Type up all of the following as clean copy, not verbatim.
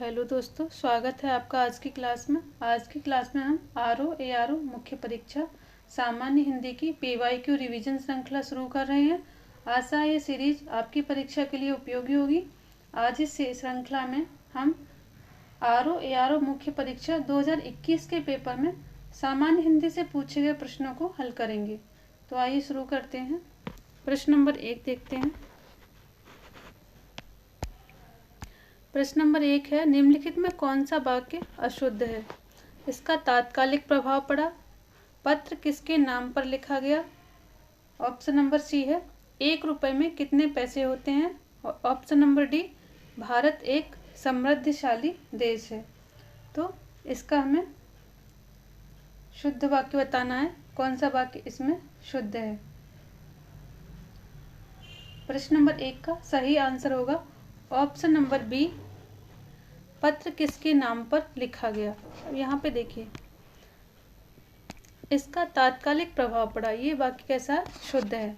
Hello दोस्तों, स्वागत है आपका आज की क्लास में। आज की क्लास में हम आरओ मुख्य परीक्षा सामान्य हिंदी की पीवाईक्यू रिवीजन श्रृंखला शुरू कर रहे हैं। आशा है ये सीरीज आपकी परीक्षा के लिए उपयोगी होगी। आज इस श्रृंखला में हम आरओ मुख्य परीक्षा 2021 के पेपर में सामान्य हिंदी से पूछे गए प्रश्नों को हल करेंगे। तो आइए शुरू करते हैं। प्रश्न नंबर 1 देखते हैं। प्रश्न नंबर 1 है, निम्नलिखित में कौन सा वाक्य अशुद्ध है? इसका तात्कालिक प्रभाव पड़ा। पत्र किसके नाम पर लिखा गया? ऑप्शन नंबर सी है, 1 रुपए में कितने पैसे होते हैं? और ऑप्शन नंबर डी, भारत एक समृद्धशाली देश है। तो इसका हमें शुद्ध वाक्य बताना है। कौन सा वाक्य इसमें शुद्ध है? प्रश्न नंबर 1 का सही आंसर होगा ऑप्शन नंबर बी, पत्र किसके नाम पर लिखा गया। अब यहाँ पे देखिए, इसका तात्कालिक प्रभाव पड़ा, ये वाक्य कैसा है? शुद्ध है।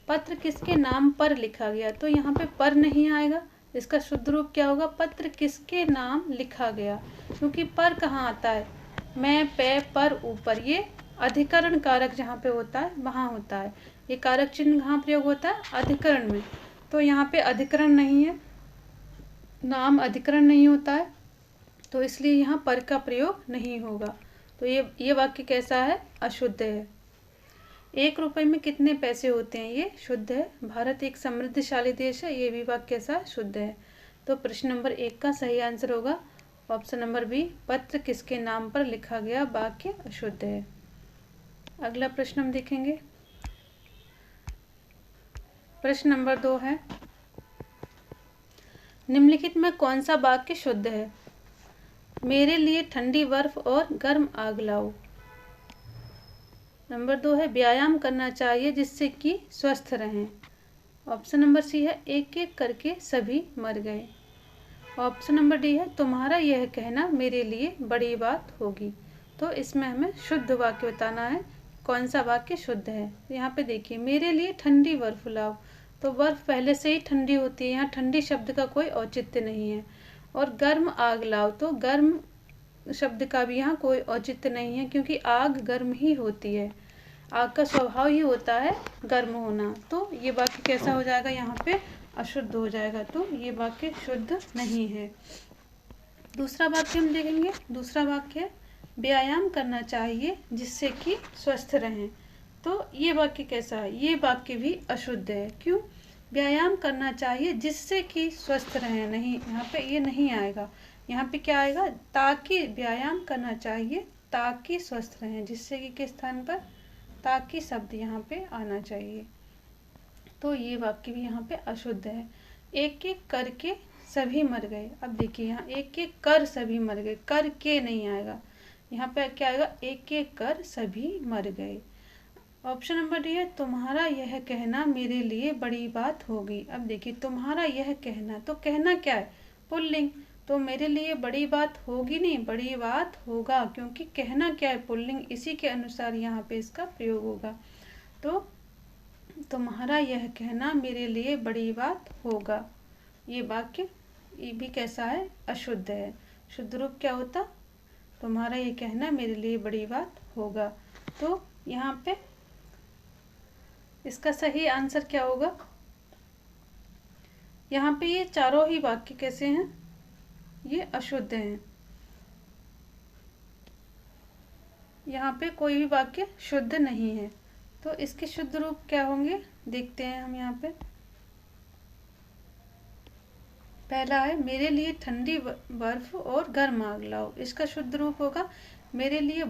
पत्र किसके नाम पर लिखा गया, तो यहाँ पे पर नहीं आएगा। इसका शुद्ध रूप क्या होगा? पत्र किसके नाम लिखा गया, क्योंकि पर कहाँ आता है? मैं, पे, पर, ऊपर, ये अधिकरण कारक जहाँ पे होता है वहाँ होता है। ये कारक चिन्ह कहाँ प्रयोग होता है? अधिकरण में। तो यहाँ पे अधिकरण नहीं है, नाम अधिकरण नहीं होता है, तो इसलिए यहाँ पर का प्रयोग नहीं होगा। तो ये वाक्य कैसा है? अशुद्ध है। 1 रुपए में कितने पैसे होते हैं? ये शुद्ध है। भारत एक समृद्धशाली देश है, ये भी वाक्य कैसा है? शुद्ध है। तो प्रश्न नंबर 1 का सही आंसर होगा ऑप्शन नंबर बी, पत्र किसके नाम पर लिखा गया वाक्य अशुद्ध है। अगला प्रश्न हम देखेंगे। प्रश्न नंबर 2 है, निम्नलिखित में कौन सा वाक्य शुद्ध है? मेरे लिए ठंडी बर्फ और गर्म आग लाओ। नंबर 2 है, व्यायाम करना चाहिए जिससे कि स्वस्थ रहें। ऑप्शन नंबर सी है, एक एक करके सभी मर गए। ऑप्शन नंबर डी है, तुम्हारा यह कहना मेरे लिए बड़ी बात होगी। तो इसमें हमें शुद्ध वाक्य बताना है, कौन सा वाक्य शुद्ध है। यहाँ पे देखिए, मेरे लिए ठंडी बर्फ लाओ, तो बर्फ पहले से ही ठंडी होती है, यहाँ ठंडी शब्द का कोई औचित्य नहीं है। और गर्म आग लाओ, तो गर्म शब्द का भी यहाँ कोई औचित्य नहीं है, क्योंकि आग गर्म ही होती है, आग का स्वभाव ही होता है गर्म होना। तो ये वाक्य कैसा हो जाएगा? यहाँ पे अशुद्ध हो जाएगा। तो ये वाक्य शुद्ध नहीं है। दूसरा वाक्य हम देखेंगे। दूसरा वाक्य है, व्यायाम करना चाहिए जिससे कि स्वस्थ रहें। तो ये वाक्य कैसा है? ये वाक्य भी अशुद्ध है। क्यों? व्यायाम करना चाहिए जिससे कि स्वस्थ रहें, नहीं, यहाँ पे ये नहीं आएगा। यहाँ पे क्या आएगा? ताकि व्यायाम करना चाहिए ताकि स्वस्थ रहें, जिससे कि किस स्थान पर? ताकि शब्द यहाँ पे आना चाहिए। तो ये वाक्य भी यहाँ पे अशुद्ध है। एक एक करके सभी मर गए। अब देखिए, यहाँ एक एक कर सभी मर गए, कर के नहीं आएगा। यहाँ पे क्या आएगा? एक एक कर सभी मर गए। ऑप्शन नंबर डी है, तुम्हारा यह कहना मेरे लिए बड़ी बात होगी। अब देखिए, तुम्हारा यह कहना, तो कहना क्या है? पुल्लिंग। तो मेरे लिए बड़ी बात होगी नहीं, बड़ी बात होगा, क्योंकि कहना क्या है? पुल्लिंग, इसी के अनुसार यहाँ पे इसका प्रयोग होगा। तो तुम्हारा यह कहना मेरे लिए बड़ी बात होगा, ये वाक्य ये भी कैसा है? अशुद्ध है। शुद्ध रूप क्या होता? तुम्हारा यह कहना मेरे लिए बड़ी बात होगा। तो यहाँ पे इसका सही आंसर क्या होगा? यहाँ पे ये चारों ही वाक्य कैसे हैं? ये अशुद्ध हैं। यहाँ पे कोई भी वाक्य शुद्ध नहीं है। तो इसके शुद्ध रूप क्या होंगे देखते हैं हम। यहाँ पे पहला है, मेरे लिए ठंडी बर्फ और गर्म आग लाओ। इसका शुद्ध रूप होगा, मेरे लिए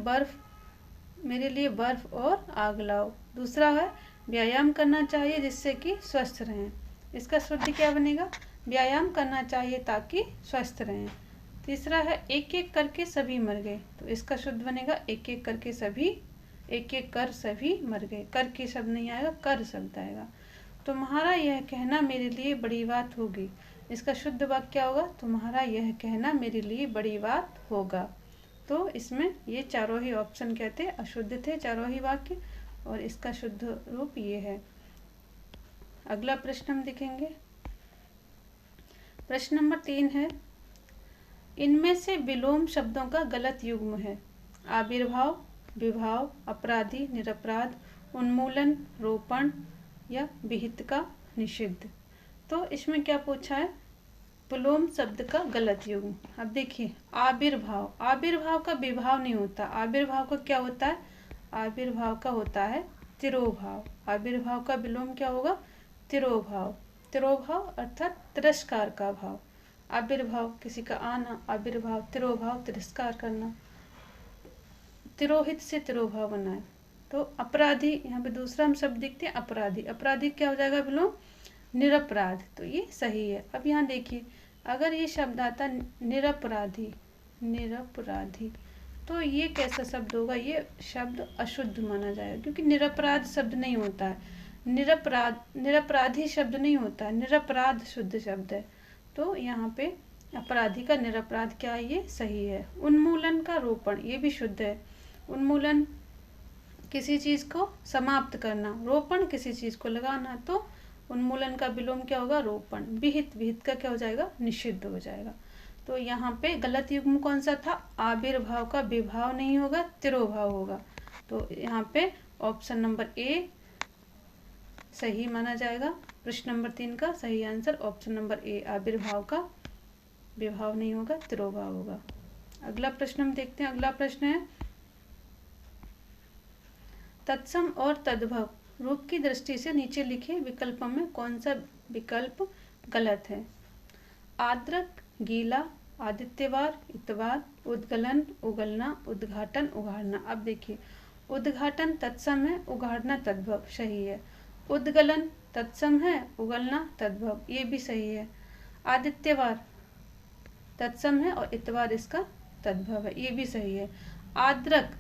बर्फ और आग लाओ। दूसरा है, व्यायाम करना चाहिए जिससे कि स्वस्थ रहें। इसका शुद्ध क्या बनेगा? व्यायाम करना चाहिए ताकि स्वस्थ रहें। तीसरा है, एक एक करके सभी मर गए। तो इसका शुद्ध बनेगा, एक एक करके सभी, एक एक कर सभी मर गए। कर के शब्द नहीं आएगा, कर शब्द आएगा। तुम्हारा यह कहना मेरे लिए बड़ी बात होगी। इसका शुद्ध वाक्य क्या होगा? तुम्हारा यह कहना मेरे लिए बड़ी बात होगा। तो इसमें ये चारों ही ऑप्शन कहते हैं अशुद्ध थे, चारों ही वाक्य, और इसका शुद्ध रूप ये है। अगला प्रश्न हम देखेंगे। प्रश्न नंबर 3 है, इनमें से विलोम शब्दों का गलत युग्म है आविर्भाव, विभाव, अपराधी, निरपराध, उन्मूलन, रोपण या विहित का निषिद्ध। तो इसमें क्या पूछा है, विलोम शब्द का गलत युग्म। अब देखिए आविर्भाव, आविर्भाव का विभाव नहीं होता, आविर्भाव का क्या होता है, आविर्भाव का होता है तिरोभाव। आविर्भाव का विलोम क्या होगा, तिरोभाव। तिरोभाव अर्थात तिरस्कार का भाव। आविर्भाव किसी का आना, आविर्भाव तिरोभाव तिरस्कार करना, तिरोहित से तिरोभाव बना है। तो अपराधी, यहाँ पे दूसरा हम शब्द देखते हैं अपराधी। अपराधी क्या हो जाएगा विलोम, निरपराध। तो ये सही है। अब यहाँ देखिए अगर ये शब्द आता निरपराधी, निरपराधी, तो ये कैसा शब्द होगा, ये शब्द अशुद्ध माना जाएगा क्योंकि निरपराध शब्द नहीं होता है, निरपराधी शब्द नहीं होता है, निरपराध शुद्ध शब्द है। तो यहाँ पे अपराधी का निरपराध क्या है, ये सही है। उन्मूलन का रोपण, ये भी शुद्ध है। उन्मूलन किसी चीज़ को समाप्त करना, रोपण किसी चीज़ को लगाना, तो उन्मूलन का विलोम क्या होगा, रोपण। विहित, विहित का क्या हो जाएगा, निषिद्ध हो जाएगा। तो यहाँ पे गलत युग्म कौन सा था, आविर्भाव का विभाव नहीं होगा, तिरोभाव होगा। तो यहाँ पे ऑप्शन नंबर ए सही माना जाएगा। प्रश्न नंबर 3 का सही आंसर ऑप्शन नंबर ए, आविर्भाव का विभाव नहीं होगा, तिरोभाव होगा। अगला प्रश्न हम देखते हैं। अगला प्रश्न है तत्सम और तद्भव रूप की दृष्टि से नीचे लिखे विकल्पों में कौन सा विकल्प गलत है। आर्द्रक, गीला, आदित्यवार, इतवार, उद्गलन, उगलना, उद्घाटन, उगाड़ना। अब देखिए उद्घाटन तत्सम है, उगाड़ना तद्भव, सही है। उद्गलन तत्सम है, उगलना तद्भव, ये भी सही है। आदित्यवार तत्सम है और इतवार इसका तद्भव है, ये भी सही है। आर्द्रक,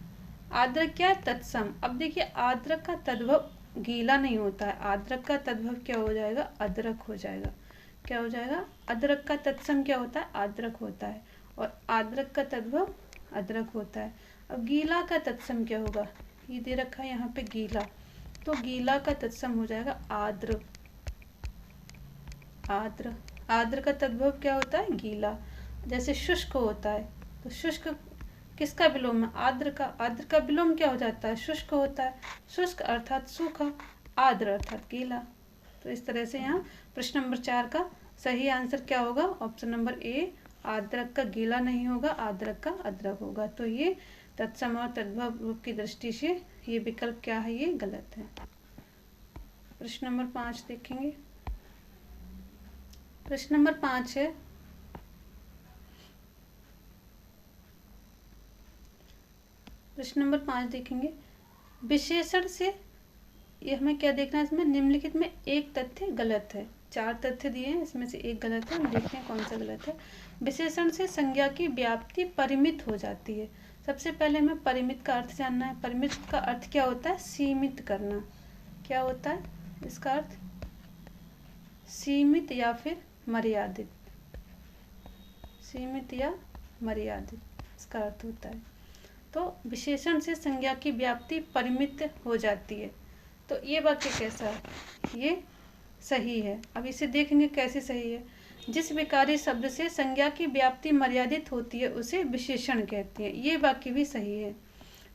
आर्द्रक क्या है, तत्सम। अब देखिए आर्द्रक का तद्भव गीला नहीं होता है, आर्द्रक का तद्भव क्या हो जाएगा, अदरक हो जाएगा। क्या हो जाएगा, अदरक का तत्सम क्या होता है, आर्द्रक होता है, और आर्द्रक का तद्भव अदरक होता है। अब गीला का तत्सम क्या होगा, ये दे रखा है यहाँ पे गीला, तो गीला का तत्सम हो जाएगा आर्द्र। आर्द्र, आर्द्र का तद्भव क्या होता है, गीला। जैसे शुष्क होता है, तो शुष्क किसका विलोम है, आर्द्र का। आर्द्र का विलोम क्या हो जाता है, शुष्क होता है। शुष्क अर्थात सूखा, आर्द्र अर्थात गीला। तो इस तरह से यहाँ प्रश्न नंबर 4 का सही आंसर क्या होगा, ऑप्शन नंबर ए, आर्द्रक का गीला नहीं होगा, आर्द्रक का अदरक होगा। तो ये तत्सम और तद्भव रूप की दृष्टि से ये विकल्प क्या है, ये गलत है। प्रश्न नंबर 5 देखेंगे। प्रश्न नंबर 5 है प्रश्न नंबर 5 देखेंगे। विशेषण से ये हमें क्या देखना है, इसमें निम्नलिखित में एक तथ्य गलत है। 4 तथ्य दिए हैं, इसमें से एक गलत है, हम देखते हैं कौन सा गलत है। विशेषण से संज्ञा की व्याप्ति परिमित हो जाती है। सबसे पहले हमें परिमित का अर्थ जानना है। परिमित का अर्थ क्या होता है, सीमित करना। क्या होता है इसका अर्थ, सीमित या फिर मर्यादित। सीमित या मर्यादित इसका अर्थ होता है। तो विशेषण से संज्ञा की व्याप्ति परिमित हो जाती है। तो ये वाक्य कैसा है, ये सही है। अब इसे देखेंगे कैसे सही है। जिस विकारी शब्द से संज्ञा की व्याप्ति मर्यादित होती है उसे विशेषण कहते हैं, ये वाक्य भी सही है।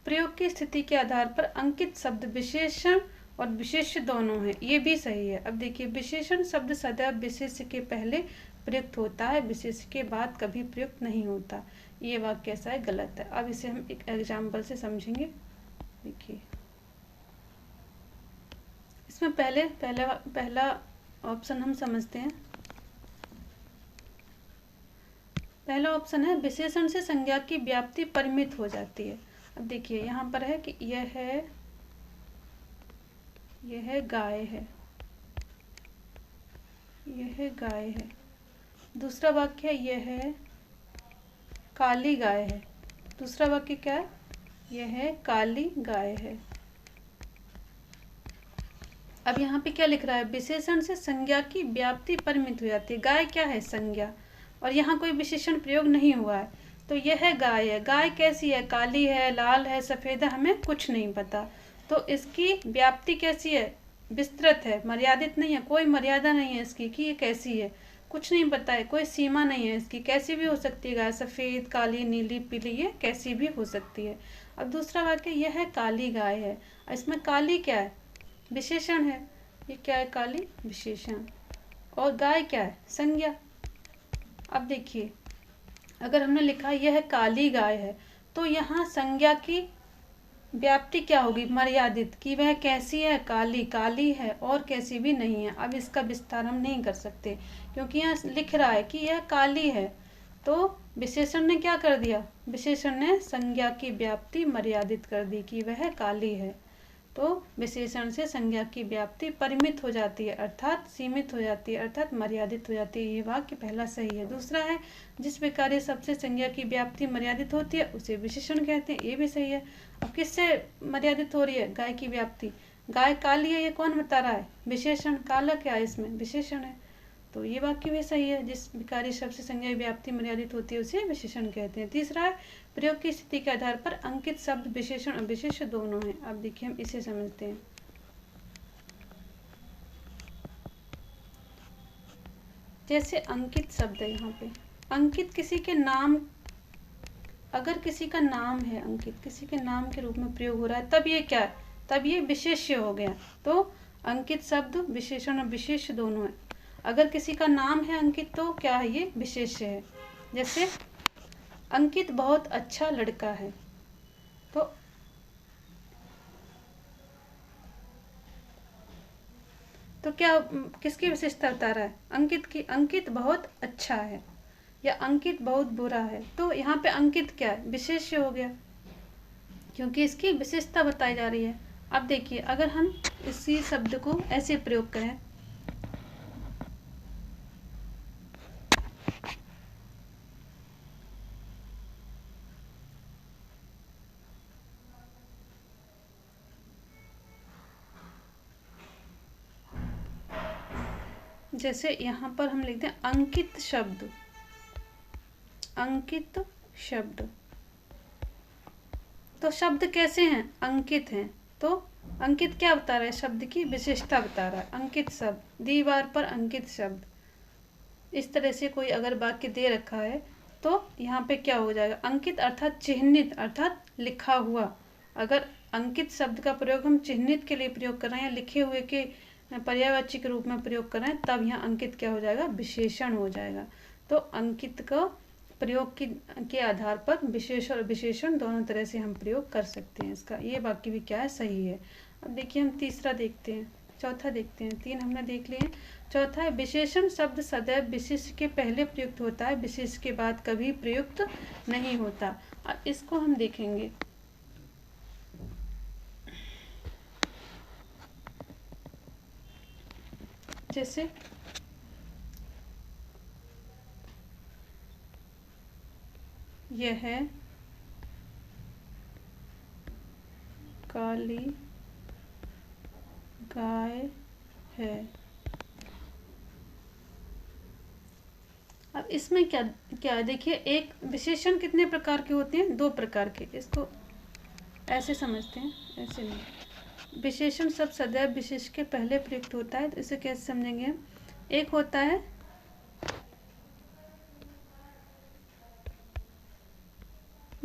प्रयोग की स्थिति के आधार पर अंकित शब्द विशेषण और विशेष्य दोनों हैं, ये भी सही है। अब देखिए विशेषण शब्द सदैव विशेष्य के पहले प्रयुक्त होता है, विशेष्य के बाद कभी प्रयुक्त नहीं होता। ये वाक्य कैसा है, गलत है। अब इसे हम एक एग्जाम्पल से समझेंगे। देखिए इसमें पहला ऑप्शन हम समझते हैं। पहला ऑप्शन है विशेषण से संज्ञा की व्याप्ति परिमित हो जाती है। अब देखिए यहाँ पर है कि यह गाय है, यह गाय है। दूसरा वाक्य है यह काली गाय है। दूसरा वाक्य क्या है, यह काली गाय है। अब यहाँ पे क्या लिख रहा है, विशेषण से संज्ञा की व्याप्ति परिमित हो जाती है। गाय क्या है, संज्ञा, और यहाँ कोई विशेषण प्रयोग नहीं हुआ है। तो यह गाय है, गाय कैसी है, काली है, लाल है, सफ़ेद है, हमें कुछ नहीं पता। तो इसकी व्याप्ति कैसी है, विस्तृत है, मर्यादित नहीं है, कोई मर्यादा नहीं है इसकी कि ये कैसी है, कुछ नहीं पता है, कोई सीमा नहीं है इसकी, कैसी भी हो सकती है गाय, सफ़ेद, काली, नीली, पीली, ये कैसी भी हो सकती है। अब दूसरा वाक्य, यह है काली गाय है। इसमें काली क्या है, विशेषण है, ये क्या है, काली विशेषण, और गाय क्या है, संज्ञा। अब देखिए, अगर हमने लिखा यह काली गाय है, तो यहाँ संज्ञा की व्याप्ति क्या होगी, मर्यादित, कि वह कैसी है, काली, काली है और कैसी भी नहीं है। अब इसका विस्तार हम नहीं कर सकते, क्योंकि यहाँ लिख रहा है कि यह काली है, तो विशेषण ने क्या कर दिया, विशेषण ने संज्ञा की व्याप्ति मर्यादित कर दी कि वह काली है। तो विशेषण से संज्ञा की व्याप्ति परिमित हो जाती है, अर्थात सीमित हो जाती है, अर्थात मर्यादित हो जाती है। ये वाक्य पहला सही है। दूसरा है, जिस प्रकार ये सबसे संज्ञा की व्याप्ति मर्यादित होती है उसे विशेषण कहते हैं, ये भी सही है। अब किससे मर्यादित हो रही है, गाय की व्याप्ति, गाय काली है, ये कौन बता रहा है, विशेषण, काला क्या है इसमें, विशेषण है, तो ये वाक्य भी सही है। जिस विकारी शब्द से संज्ञा की व्याप्ति मर्यादित होती है उसे विशेषण कहते हैं। तीसरा है, प्रयोग की स्थिति के आधार पर अंकित शब्द विशेषण और विशेष दोनों हैं। अब देखिए हम इसे समझते हैं। जैसे अंकित शब्द है, यहाँ पे अंकित किसी के नाम, अगर किसी का नाम है अंकित, किसी के नाम के रूप में प्रयोग हो रहा है, तब ये क्या है, तब ये विशेष्य हो गया। तो अंकित शब्द विशेषण और विशेष दोनों है। अगर किसी का नाम है अंकित तो क्या है, ये विशेष्य है। जैसे अंकित बहुत अच्छा लड़का है, तो क्या, किसकी विशेषता बता रहा है, अंकित की, अंकित बहुत अच्छा है, या अंकित बहुत बुरा है। तो यहाँ पे अंकित क्या है, विशेष्य हो गया, क्योंकि इसकी विशेषता बताई जा रही है। अब देखिए, अगर हम इसी शब्द को ऐसे प्रयोग करें, जैसे यहाँ पर हम लिखते हैं अंकित शब्द, अंकित शब्द, तो शब्द कैसे हैं, अंकित हैं। तो अंकित क्या बता रहा है, शब्द की विशेषता बता रहा है। अंकित शब्द, दीवार पर अंकित शब्द, इस तरह से कोई अगर वाक्य दे रखा है तो यहाँ पे क्या हो जाएगा, अंकित अर्थात चिह्नित, अर्थात लिखा हुआ। अगर अंकित शब्द का प्रयोग हम चिह्नित के लिए प्रयोग कर रहे हैं, लिखे हुए के पर्यायवाची के रूप में प्रयोग कर रहे हैं, तब यहाँ अंकित क्या हो जाएगा, विशेषण हो जाएगा। तो अंकित का प्रयोग के आधार पर विशेष और विशेषण दोनों तरह से हम प्रयोग कर सकते हैं इसका। ये वाक्य भी क्या है, सही है। अब देखिए हम तीसरा देखते हैं, चौथा देखते हैं। तीन हमने देख लिए। चौथा है, विशेषण शब्द सदैव विशेष के पहले प्रयुक्त होता है, विशेष के बाद कभी प्रयुक्त नहीं होता। अब इसको हम देखेंगे। जैसे यह है काली गाय है। अब इसमें क्या क्या देखिए, एक विशेषण कितने प्रकार के होते हैं, दो प्रकार के। इसको ऐसे समझते हैं, ऐसे नहीं। विशेषण शब्द सदैव विशेष के पहले प्रयुक्त होता है, तो इसे कैसे समझेंगे। एक होता है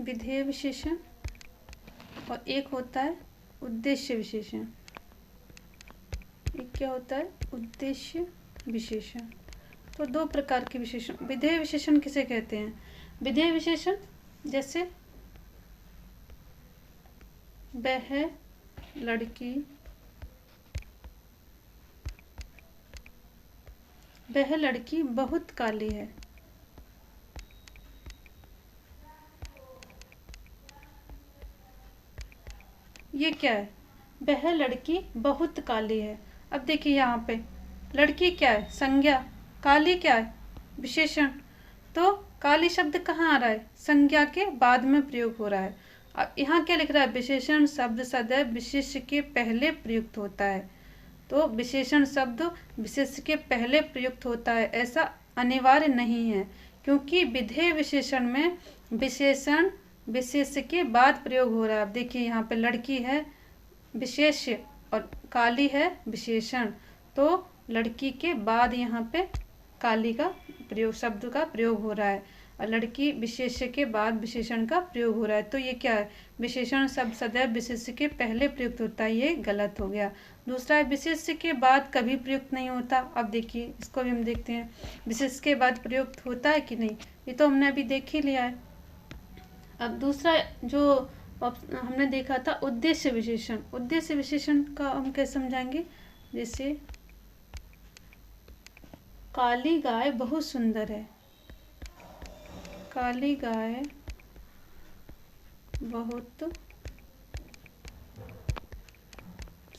विधेय विशेषण और एक होता है उद्देश्य विशेषण। एक क्या होता है, उद्देश्य विशेषण। तो दो प्रकार के विशेषण। विधेय विशेषण किसे कहते हैं, विधेय विशेषण जैसे वह लड़की, वह लड़की बहुत काली है। ये क्या है, वह लड़की बहुत काली है। अब देखिए यहाँ पे लड़की क्या है, संज्ञा, काली क्या है, विशेषण। तो काली शब्द कहाँ आ रहा है, संज्ञा के बाद में प्रयोग हो रहा है। अब यहाँ क्या लिख रहा है, विशेषण शब्द सदैव विशेष के पहले प्रयुक्त होता है। तो विशेषण शब्द विशेष के पहले प्रयुक्त होता है ऐसा अनिवार्य नहीं है, क्योंकि विधेय विशेषण में विशेषण विशेष के बाद प्रयोग हो रहा है। अब देखिए यहाँ पे लड़की है विशेष्य और काली है विशेषण, तो लड़की के बाद यहाँ पे काली का प्रयोग, शब्द का प्रयोग हो रहा है, और लड़की विशेष्य के बाद विशेषण का प्रयोग हो रहा है। तो ये क्या है, विशेषण शब्द सदैव विशेष्य के पहले प्रयुक्त होता है, ये गलत हो गया। दूसरा है विशेष्य के बाद कभी प्रयुक्त नहीं होता। अब देखिए इसको भी हम देखते हैं, विशेष्य के बाद प्रयुक्त होता है कि नहीं, ये तो हमने अभी देख ही लिया है। अब दूसरा जो हमने देखा था उद्देश्य विशेषण, उद्देश्य विशेषण का हम कैसे समझाएंगे, जैसे काली गाय बहुत सुंदर है, काली गाय बहुत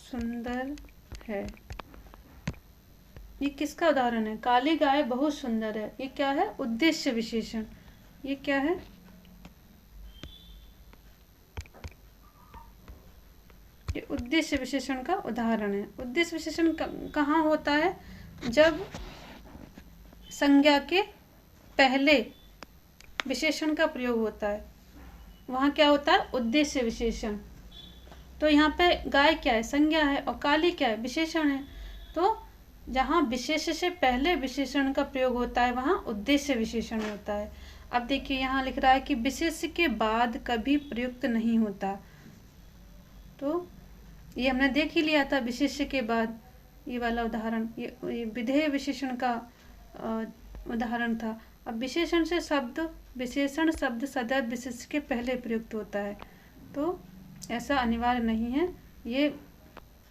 सुंदर है, ये किसका उदाहरण है, काली गाय बहुत सुंदर है, ये क्या है, उद्देश्य विशेषण। ये क्या है, ये उद्देश्य विशेषण का उदाहरण है। उद्देश्य विशेषण कहाँ होता है, जब संज्ञा के पहले विशेषण का प्रयोग होता है, वहाँ क्या होता है, उद्देश्य विशेषण। तो यहाँ पे गाय क्या है, संज्ञा है, और काली क्या है, विशेषण है। तो जहाँ विशेष से पहले विशेषण का प्रयोग होता है वहाँ उद्देश्य विशेषण होता है। अब देखिए यहाँ लिख रहा है कि विशेष के बाद कभी प्रयुक्त नहीं होता, तो ये हमने देख ही लिया था, विशेष्य के बाद, ये वाला उदाहरण, ये विधेय विशेषण का उदाहरण था। अब विशेषण से शब्द, विशेषण शब्द सदैव विशेष्य के पहले प्रयुक्त होता है, तो ऐसा अनिवार्य नहीं है, ये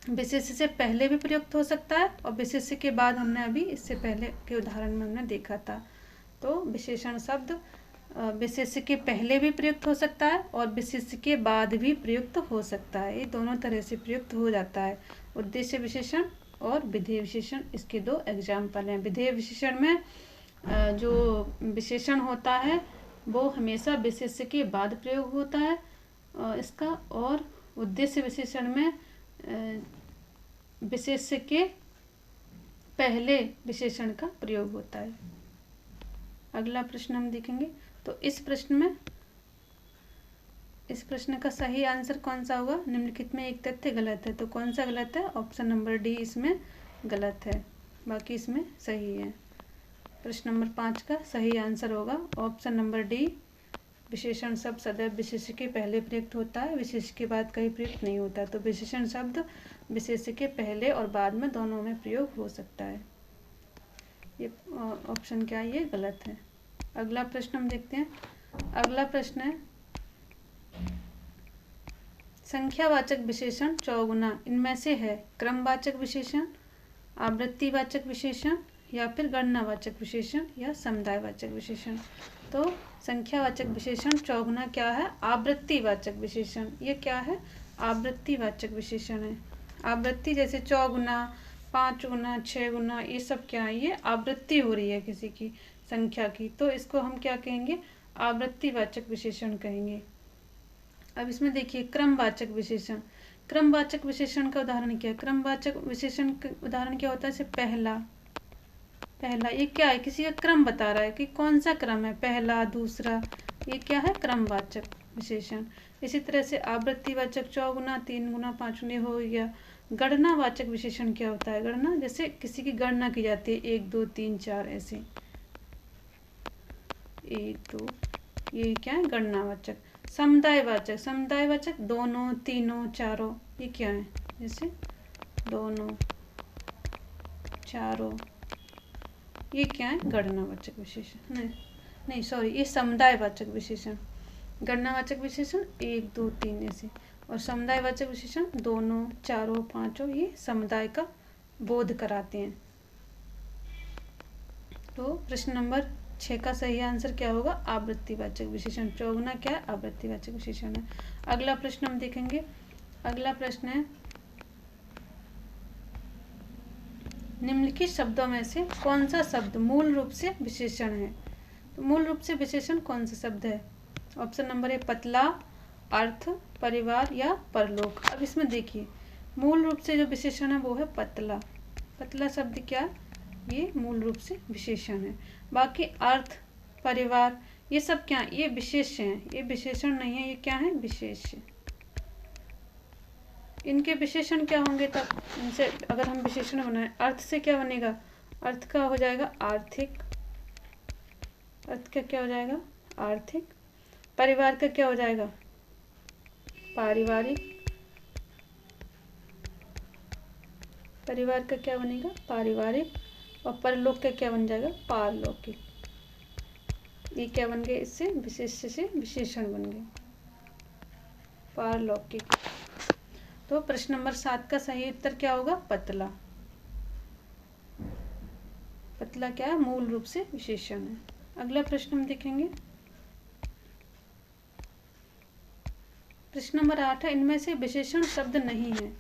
विशेष्य से पहले भी प्रयुक्त हो सकता है और विशेष्य के बाद, हमने अभी इससे पहले के उदाहरण में हमने देखा था। तो विशेषण शब्द विशेष्य के पहले भी प्रयुक्त हो सकता है और विशेष्य के बाद भी प्रयुक्त हो सकता है, ये दोनों तरह से प्रयुक्त हो जाता है। उद्देश्य विशेषण और विधेय विशेषण, इसके दो एग्जाम्पल हैं। विधेय विशेषण में जो विशेषण होता है वो हमेशा विशेष्य के बाद प्रयोग होता है इसका, और उद्देश्य विशेषण में विशेष्य के पहले विशेषण का प्रयोग होता है। अगला प्रश्न हम देखेंगे। तो इस प्रश्न का सही आंसर कौन सा होगा, निम्नलिखित में एक तथ्य गलत है, तो कौन सा गलत है, ऑप्शन नंबर डी इसमें गलत है, बाकी इसमें सही है। प्रश्न नंबर 5 का सही आंसर होगा ऑप्शन नंबर डी, विशेषण शब्द सदैव विशेष्य के पहले प्रयुक्त होता है, विशेष्य के बाद कहीं प्रयुक्त नहीं होता। तो विशेषण शब्द विशेष्य के पहले और बाद में दोनों में प्रयोग हो सकता है, ये ऑप्शन क्या है, ये गलत है। अगला प्रश्न हम देखते हैं। अगला प्रश्न है, संख्यावाचक विशेषण चौगुना इनमें से है क्रमवाचक विशेषण, आवृत्तिवाचक विशेषण, या फिर गणनावाचक विशेषण, या समुदायवाचक विशेषण। तो संख्यावाचक विशेषण चौगुना क्या है, आवृत्तिवाचक विशेषण। ये क्या है, आवृत्तिवाचक विशेषण है। आवृत्ति जैसे चौगुना, 5 गुना, 6 गुना, ये सब क्या है, ये आवृत्ति हो रही है किसी की संख्या की, तो इसको हम क्या कहेंगे, आवृत्तिवाचक विशेषण कहेंगे। अब इसमें देखिए क्रमवाचक विशेषण, क्रमवाचक विशेषण का उदाहरण क्या है, क्रमवाचक विशेषण का उदाहरण क्या होता है, जैसे पहला, पहला ये क्या है, किसी का क्रम बता रहा है कि कौन सा क्रम है, पहला, दूसरा, ये क्या है, क्रमवाचक विशेषण। इसी तरह से आवृत्तिवाचक चौगुना, 3 गुना, 5 गुना हो गया। गणनावाचक विशेषण क्या होता है, गणना जैसे किसी की गणना की जाती है, 1 2 3 4 ऐसे, 1 2, ये क्या है, गणनावाचक। समुदायवाचक, समुदायवाचक दोनों, तीनों, चारों, ये क्या है, जैसे दोनों, चारों, ये क्या है, गणनावाचक विशेषण, नहीं सॉरी, ये समुदायवाचक विशेषण। गणनावाचक विशेषण 1 2 3 ऐसे, और समुदायवाचक विशेषण दोनों, चारों, पांचों, ये समुदाय का बोध कराते हैं। तो प्रश्न नंबर 6 का सही आंसर क्या होगा, आवृत्तिवाचक विशेषण। चौगुना क्या है, आवृत्तिवाचक विशेषण है। अगला प्रश्न हम देखेंगे। अगला प्रश्न है, निम्नलिखित शब्दों में से कौन सा शब्द मूल रूप से विशेषण है। तो मूल रूप से विशेषण कौन सा शब्द है, ऑप्शन नंबर ए पतला, अर्थ, परिवार, या परलोक। अब इसमें देखिए मूल रूप से जो विशेषण है वो है पतला। पतला शब्द क्या, ये मूल रूप से विशेषण है। बाकी अर्थ, परिवार, ये सब क्या, ये विशेष्य हैं, ये विशेषण नहीं है, ये क्या है, विशेष्य। इनके विशेषण क्या होंगे तब, इनसे अगर हम विशेषण बनाए, अर्थ से क्या बनेगा, अर्थ का हो जाएगा आर्थिक, अर्थ का क्या हो जाएगा आर्थिक। परिवार का क्या हो जाएगा पारिवारिक, परिवार का क्या बनेगा पारिवारिक। और परलोक का क्या बन जाएगा पारलौकिक। ये क्या बन गए इससे विशेष्य से विशेषण बन गए पारलौकिक। तो प्रश्न नंबर 7 का सही उत्तर क्या होगा पतला। पतला क्या है मूल रूप से विशेषण है। अगला प्रश्न हम देखेंगे प्रश्न नंबर 8 है इनमें से विशेषण शब्द नहीं है।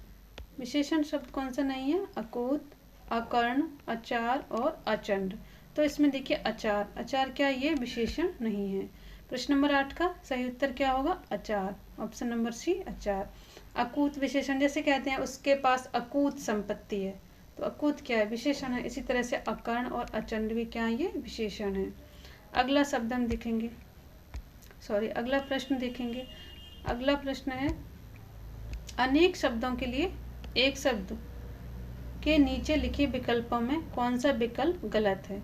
विशेषण शब्द कौन सा नहीं है अकूत, अकर्ण, अचार और अचंड। तो इसमें देखिए अचार, अचार क्या ये विशेषण नहीं है। प्रश्न नंबर 8 का सही उत्तर क्या होगा अचार, ऑप्शन नंबर सी अचार। अकूत विशेषण जैसे कहते हैं उसके पास अकूत संपत्ति है, तो अकूत क्या है विशेषण है। इसी तरह से अकर्ण और अचंड भी क्या है ये विशेषण है। अगला शब्द हम देखेंगे अगला प्रश्न देखेंगे। अगला प्रश्न है अनेक शब्दों के लिए एक शब्द के नीचे लिखे विकल्पों में कौन सा विकल्प गलत है।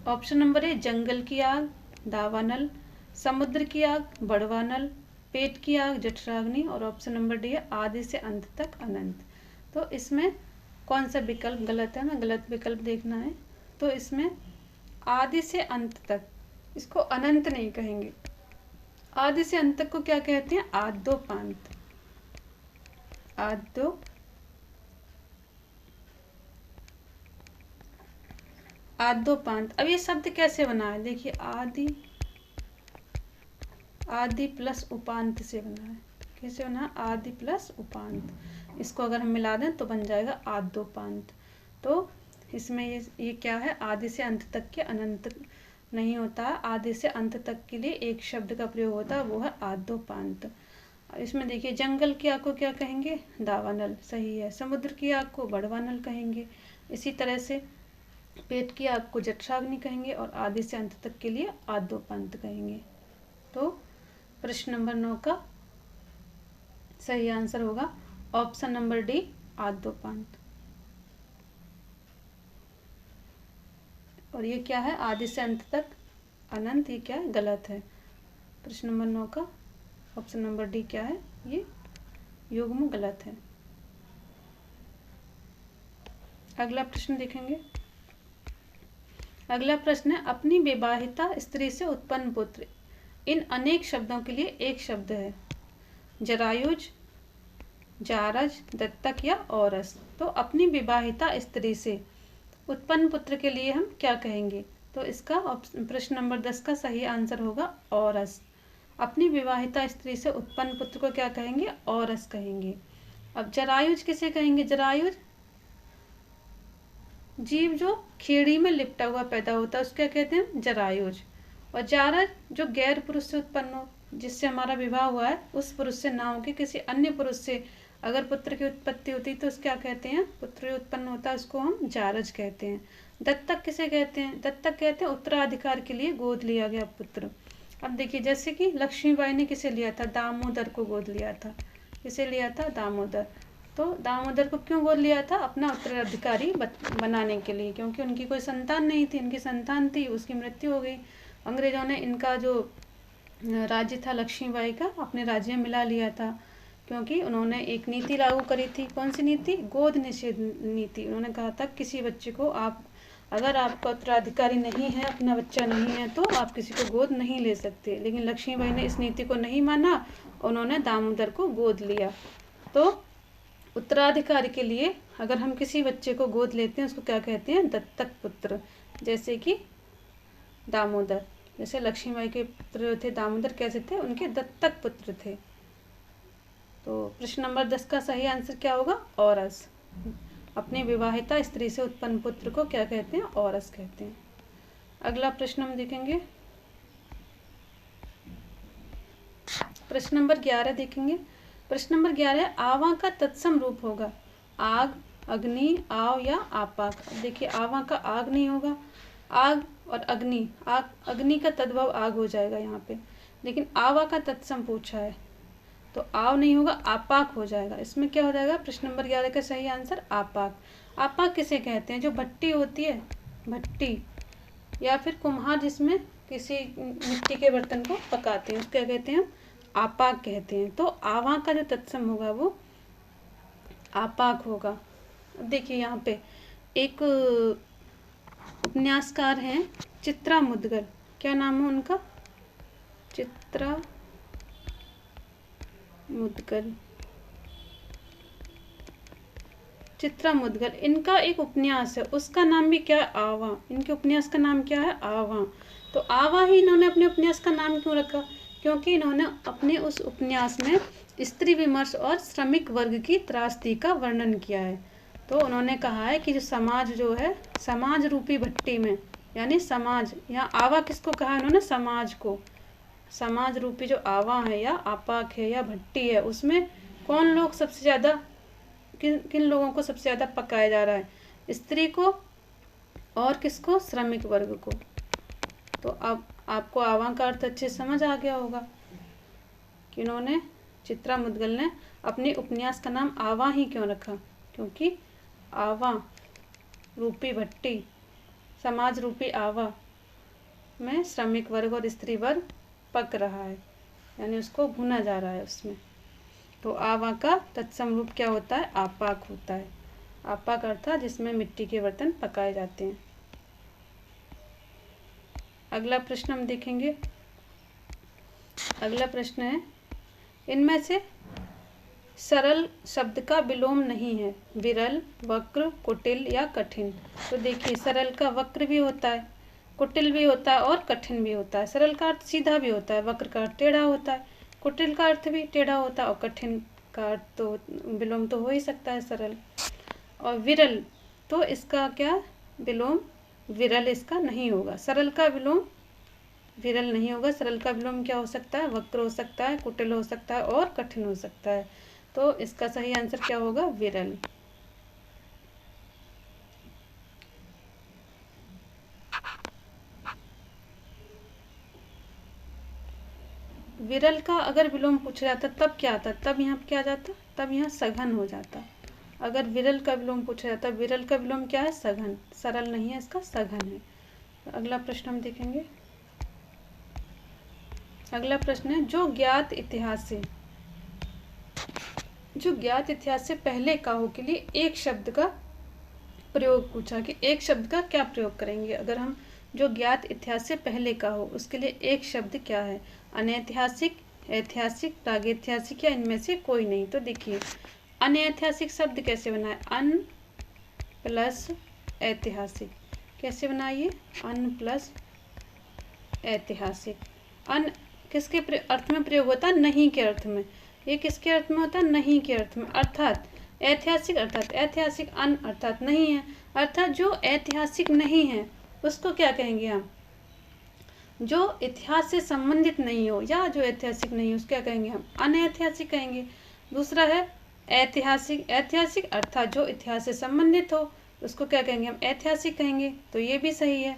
ऑप्शन नंबर ए जंगल की आग दावानल, समुद्र की आग बड़वानल, पेट की आग जठराग्नि और ऑप्शन नंबर डी है आदि से अंत तक अनंत। तो इसमें कौन सा विकल्प गलत है, हमें गलत विकल्प देखना है। तो इसमें आदि से अंत तक, इसको अनंत नहीं कहेंगे, आदि से अंत तक को क्या कहते हैं आद्योपांत, आद्योपांत। अब ये शब्द कैसे बना है देखिए आदि प्लस उपांत से बना है। कैसे बना आदि प्लस उपांत, इसको अगर हम मिला दें तो बन जाएगा आद्योपांत। तो इसमें ये क्या है आदि से अंत तक के अनंत नहीं होता है, आदि से अंत तक के लिए एक शब्द का प्रयोग होता है वो है आद्योपांत। इसमें देखिए जंगल की आग को क्या कहेंगे दावानल, सही है। समुद्र की आग को बड़वानल कहेंगे। इसी तरह से पेट की आग को जठराग्नि कहेंगे और आदि से अंत तक के लिए आद्योपांत कहेंगे। तो प्रश्न नंबर 9 का सही आंसर होगा ऑप्शन नंबर डी आद्योपांत। और ये क्या है आदि से अंत तक अनंत, ये क्या है गलत है। प्रश्न नंबर 9 का ऑप्शन नंबर डी क्या है ये युग्म गलत है। अगला प्रश्न देखेंगे। अगला प्रश्न है अपनी विवाहिता स्त्री से उत्पन्न पुत्र इन अनेक शब्दों के लिए एक शब्द है जरायुज, जारज, दत्तक या औरस। तो अपनी विवाहिता स्त्री से उत्पन्न पुत्र के लिए हम क्या कहेंगे। तो इसका प्रश्न नंबर 10 का सही आंसर होगा औरस। अपनी विवाहिता स्त्री से उत्पन्न पुत्र को क्या कहेंगे औरस कहेंगे। अब जरायुज किसे कहेंगे, जरायुज जीव जो खेड़ी में लिपटा हुआ पैदा होता है उसको क्या कहते हैं जरायुज। और जारज जो गैर पुरुष से उत्पन्न हो, जिससे हमारा विवाह हुआ है उस पुरुष से ना हो के किसी अन्य पुरुष से अगर पुत्र की उत्पत्ति होती तो उसको क्या कहते हैं पुत्र उत्पन्न होता है उसको हम जारज कहते हैं। दत्तक किसे कहते हैं, दत्तक कहते हैं उत्तराधिकार के लिए गोद लिया गया पुत्र। अब देखिए जैसे कि लक्ष्मीबाई ने किसे लिया था दामोदर को गोद लिया था। किसे लिया था दामोदर। तो दामोदर को क्यों गोद लिया था अपना उत्तराधिकारी बनाने के लिए, क्योंकि उनकी कोई संतान नहीं थी, उनकी संतान थी उसकी मृत्यु हो गई। अंग्रेजों ने इनका जो राज्य था लक्ष्मीबाई का अपने राज्य में मिला लिया था, क्योंकि उन्होंने एक नीति लागू करी थी। कौन सी नीति, गोद निषेध नीति। उन्होंने कहा था किसी बच्चे को आप अगर आपका उत्तराधिकारी नहीं है, अपना बच्चा नहीं है तो आप किसी को गोद नहीं ले सकते। लेकिन लक्ष्मीबाई ने इस नीति को नहीं माना, उन्होंने दामोदर को गोद लिया। तो उत्तराधिकारी के लिए अगर हम किसी बच्चे को गोद लेते हैं उसको क्या कहते हैं दत्तक पुत्र। जैसे कि दामोदर, जैसे लक्ष्मीबाई के पुत्र थे दामोदर कैसे थे उनके दत्तक पुत्र थे। तो प्रश्न नंबर 10 का सही आंसर क्या होगा औरस। अपनी विवाहिता स्त्री से उत्पन्न पुत्र को क्या कहते हैं औरस कहते हैं। अगला प्रश्न हम देखेंगे प्रश्न नंबर 11 देखेंगे। प्रश्न नंबर 11 आवा का तत्सम रूप होगा आग, अग्नि, आव या आपाक। देखिए आवा का आग नहीं होगा, आग और अग्नि, आग अग्नि का तद्भव आग हो जाएगा यहाँ पे। लेकिन आवा का तत्सम पूछा है तो आव नहीं होगा आपाक हो जाएगा। इसमें क्या हो जाएगा प्रश्न नंबर 11 का सही आंसर आपाक। आपा किसे कहते हैं? जो भट्टी होती है, भट्टी, या फिर कुम्हार जिसमें किसी मिट्टी के बर्तन को पकाते हैं, उसको क्या कहते हैं? हम आपाक कहते हैं। तो आवा का जो तत्सम होगा वो आपाक होगा। अब देखिए यहाँ पे एक उपन्यासकार हैं चित्रा मुद्गल, क्या नाम है उनका? चित्रा मुद्गल, चित्रा मुद्गल। इनका एक उपन्यास है, उसका नाम भी क्या है? आवा। इनके उपन्यास का नाम क्या है? आवा। तो आवा ही इन्होंने अपने उपन्यास का नाम क्यों रखा? क्योंकि इन्होंने अपने उस उपन्यास में स्त्री विमर्श और श्रमिक वर्ग की त्रासदी का वर्णन किया है। तो उन्होंने कहा है कि जो समाज जो है, समाज रूपी भट्टी में, यानी समाज, यहाँ आवा किसको कहा इन्होंने? समाज को। समाज रूपी जो आवा है या आपाक है या भट्टी है, उसमें कौन लोग सबसे ज़्यादा, किन किन लोगों को सबसे ज़्यादा पकाया जा रहा है? स्त्री को और किसको? श्रमिक वर्ग को। तो अब आपको आवा का अर्थ अच्छे समझ आ गया होगा कि इन्होंने, चित्रा मुद्गल ने अपने उपन्यास का नाम आवा ही क्यों रखा? क्योंकि आवा रूपी भट्टी, समाज रूपी आवा में श्रमिक वर्ग और स्त्री वर्ग पक रहा है, यानी उसको भुना जा रहा है उसमें। तो आवा का तत्सम रूप क्या होता है? आपाक होता है। आपाक अर्थात जिसमें मिट्टी के बर्तन पकाए जाते हैं। अगला प्रश्न हम देखेंगे। अगला प्रश्न है, इनमें से सरल शब्द का विलोम नहीं है, विरल, वक्र, कुटिल या कठिन। तो देखिए सरल का वक्र भी होता है, कुटिल भी होता है और कठिन भी होता है। सरल का अर्थ सीधा भी होता है, वक्र का अर्थ टेढ़ा होता है, कुटिल का अर्थ भी टेढ़ा होता है और कठिन का अर्थ तो विलोम तो हो ही सकता है सरल। और विरल, तो इसका क्या विलोम? विरल इसका नहीं होगा। सरल का विलोम विरल नहीं होगा। सरल का विलोम क्या हो सकता है? वक्र हो सकता है, कुटिल हो सकता है और कठिन हो सकता है। तो इसका सही आंसर क्या होगा? विरल। विरल का अगर विलोम पूछा जाता तब क्या आता? तब यहाँ क्या जाता? तब यहाँ सघन हो जाता। अगर विरल का विलोम पूछा जाता, विरल का विलोम क्या है? सघन। सरल नहीं है, इसका सघन है। अगला प्रश्न हम देखेंगे। अगला प्रश्न है, जो ज्ञात इतिहास से पहले काहों के लिए एक शब्द का प्रयोग पूछा कि एक शब्द का क्या प्रयोग करेंगे? अगर हम जो ज्ञात इतिहास से पहले का हो उसके लिए एक शब्द क्या है? अनैतिहासिक, ऐतिहासिक, प्रागैतिहासिक या इनमें से कोई नहीं। तो देखिए अनैतिहासिक शब्द कैसे बनाए? अन प्लस ऐतिहासिक। कैसे बनाइए? अन प्लस ऐतिहासिक। अन किसके अर्थ में प्रयोग होता है? नहीं के अर्थ में। ये किसके अर्थ में होता है? नहीं के अर्थ में। अर्थात ऐतिहासिक, अर्थात ऐतिहासिक, अन अर्थात नहीं है, अर्थात जो ऐतिहासिक नहीं है उसको क्या कहेंगे हम? जो इतिहास से संबंधित नहीं हो या जो ऐतिहासिक नहीं हो उसको क्या कहेंगे हम? अनैतिहासिक कहेंगे। दूसरा है ऐतिहासिक, ऐतिहासिक अर्थात जो इतिहास से संबंधित हो उसको क्या कहेंगे हम? ऐतिहासिक कहेंगे। तो ये भी सही है,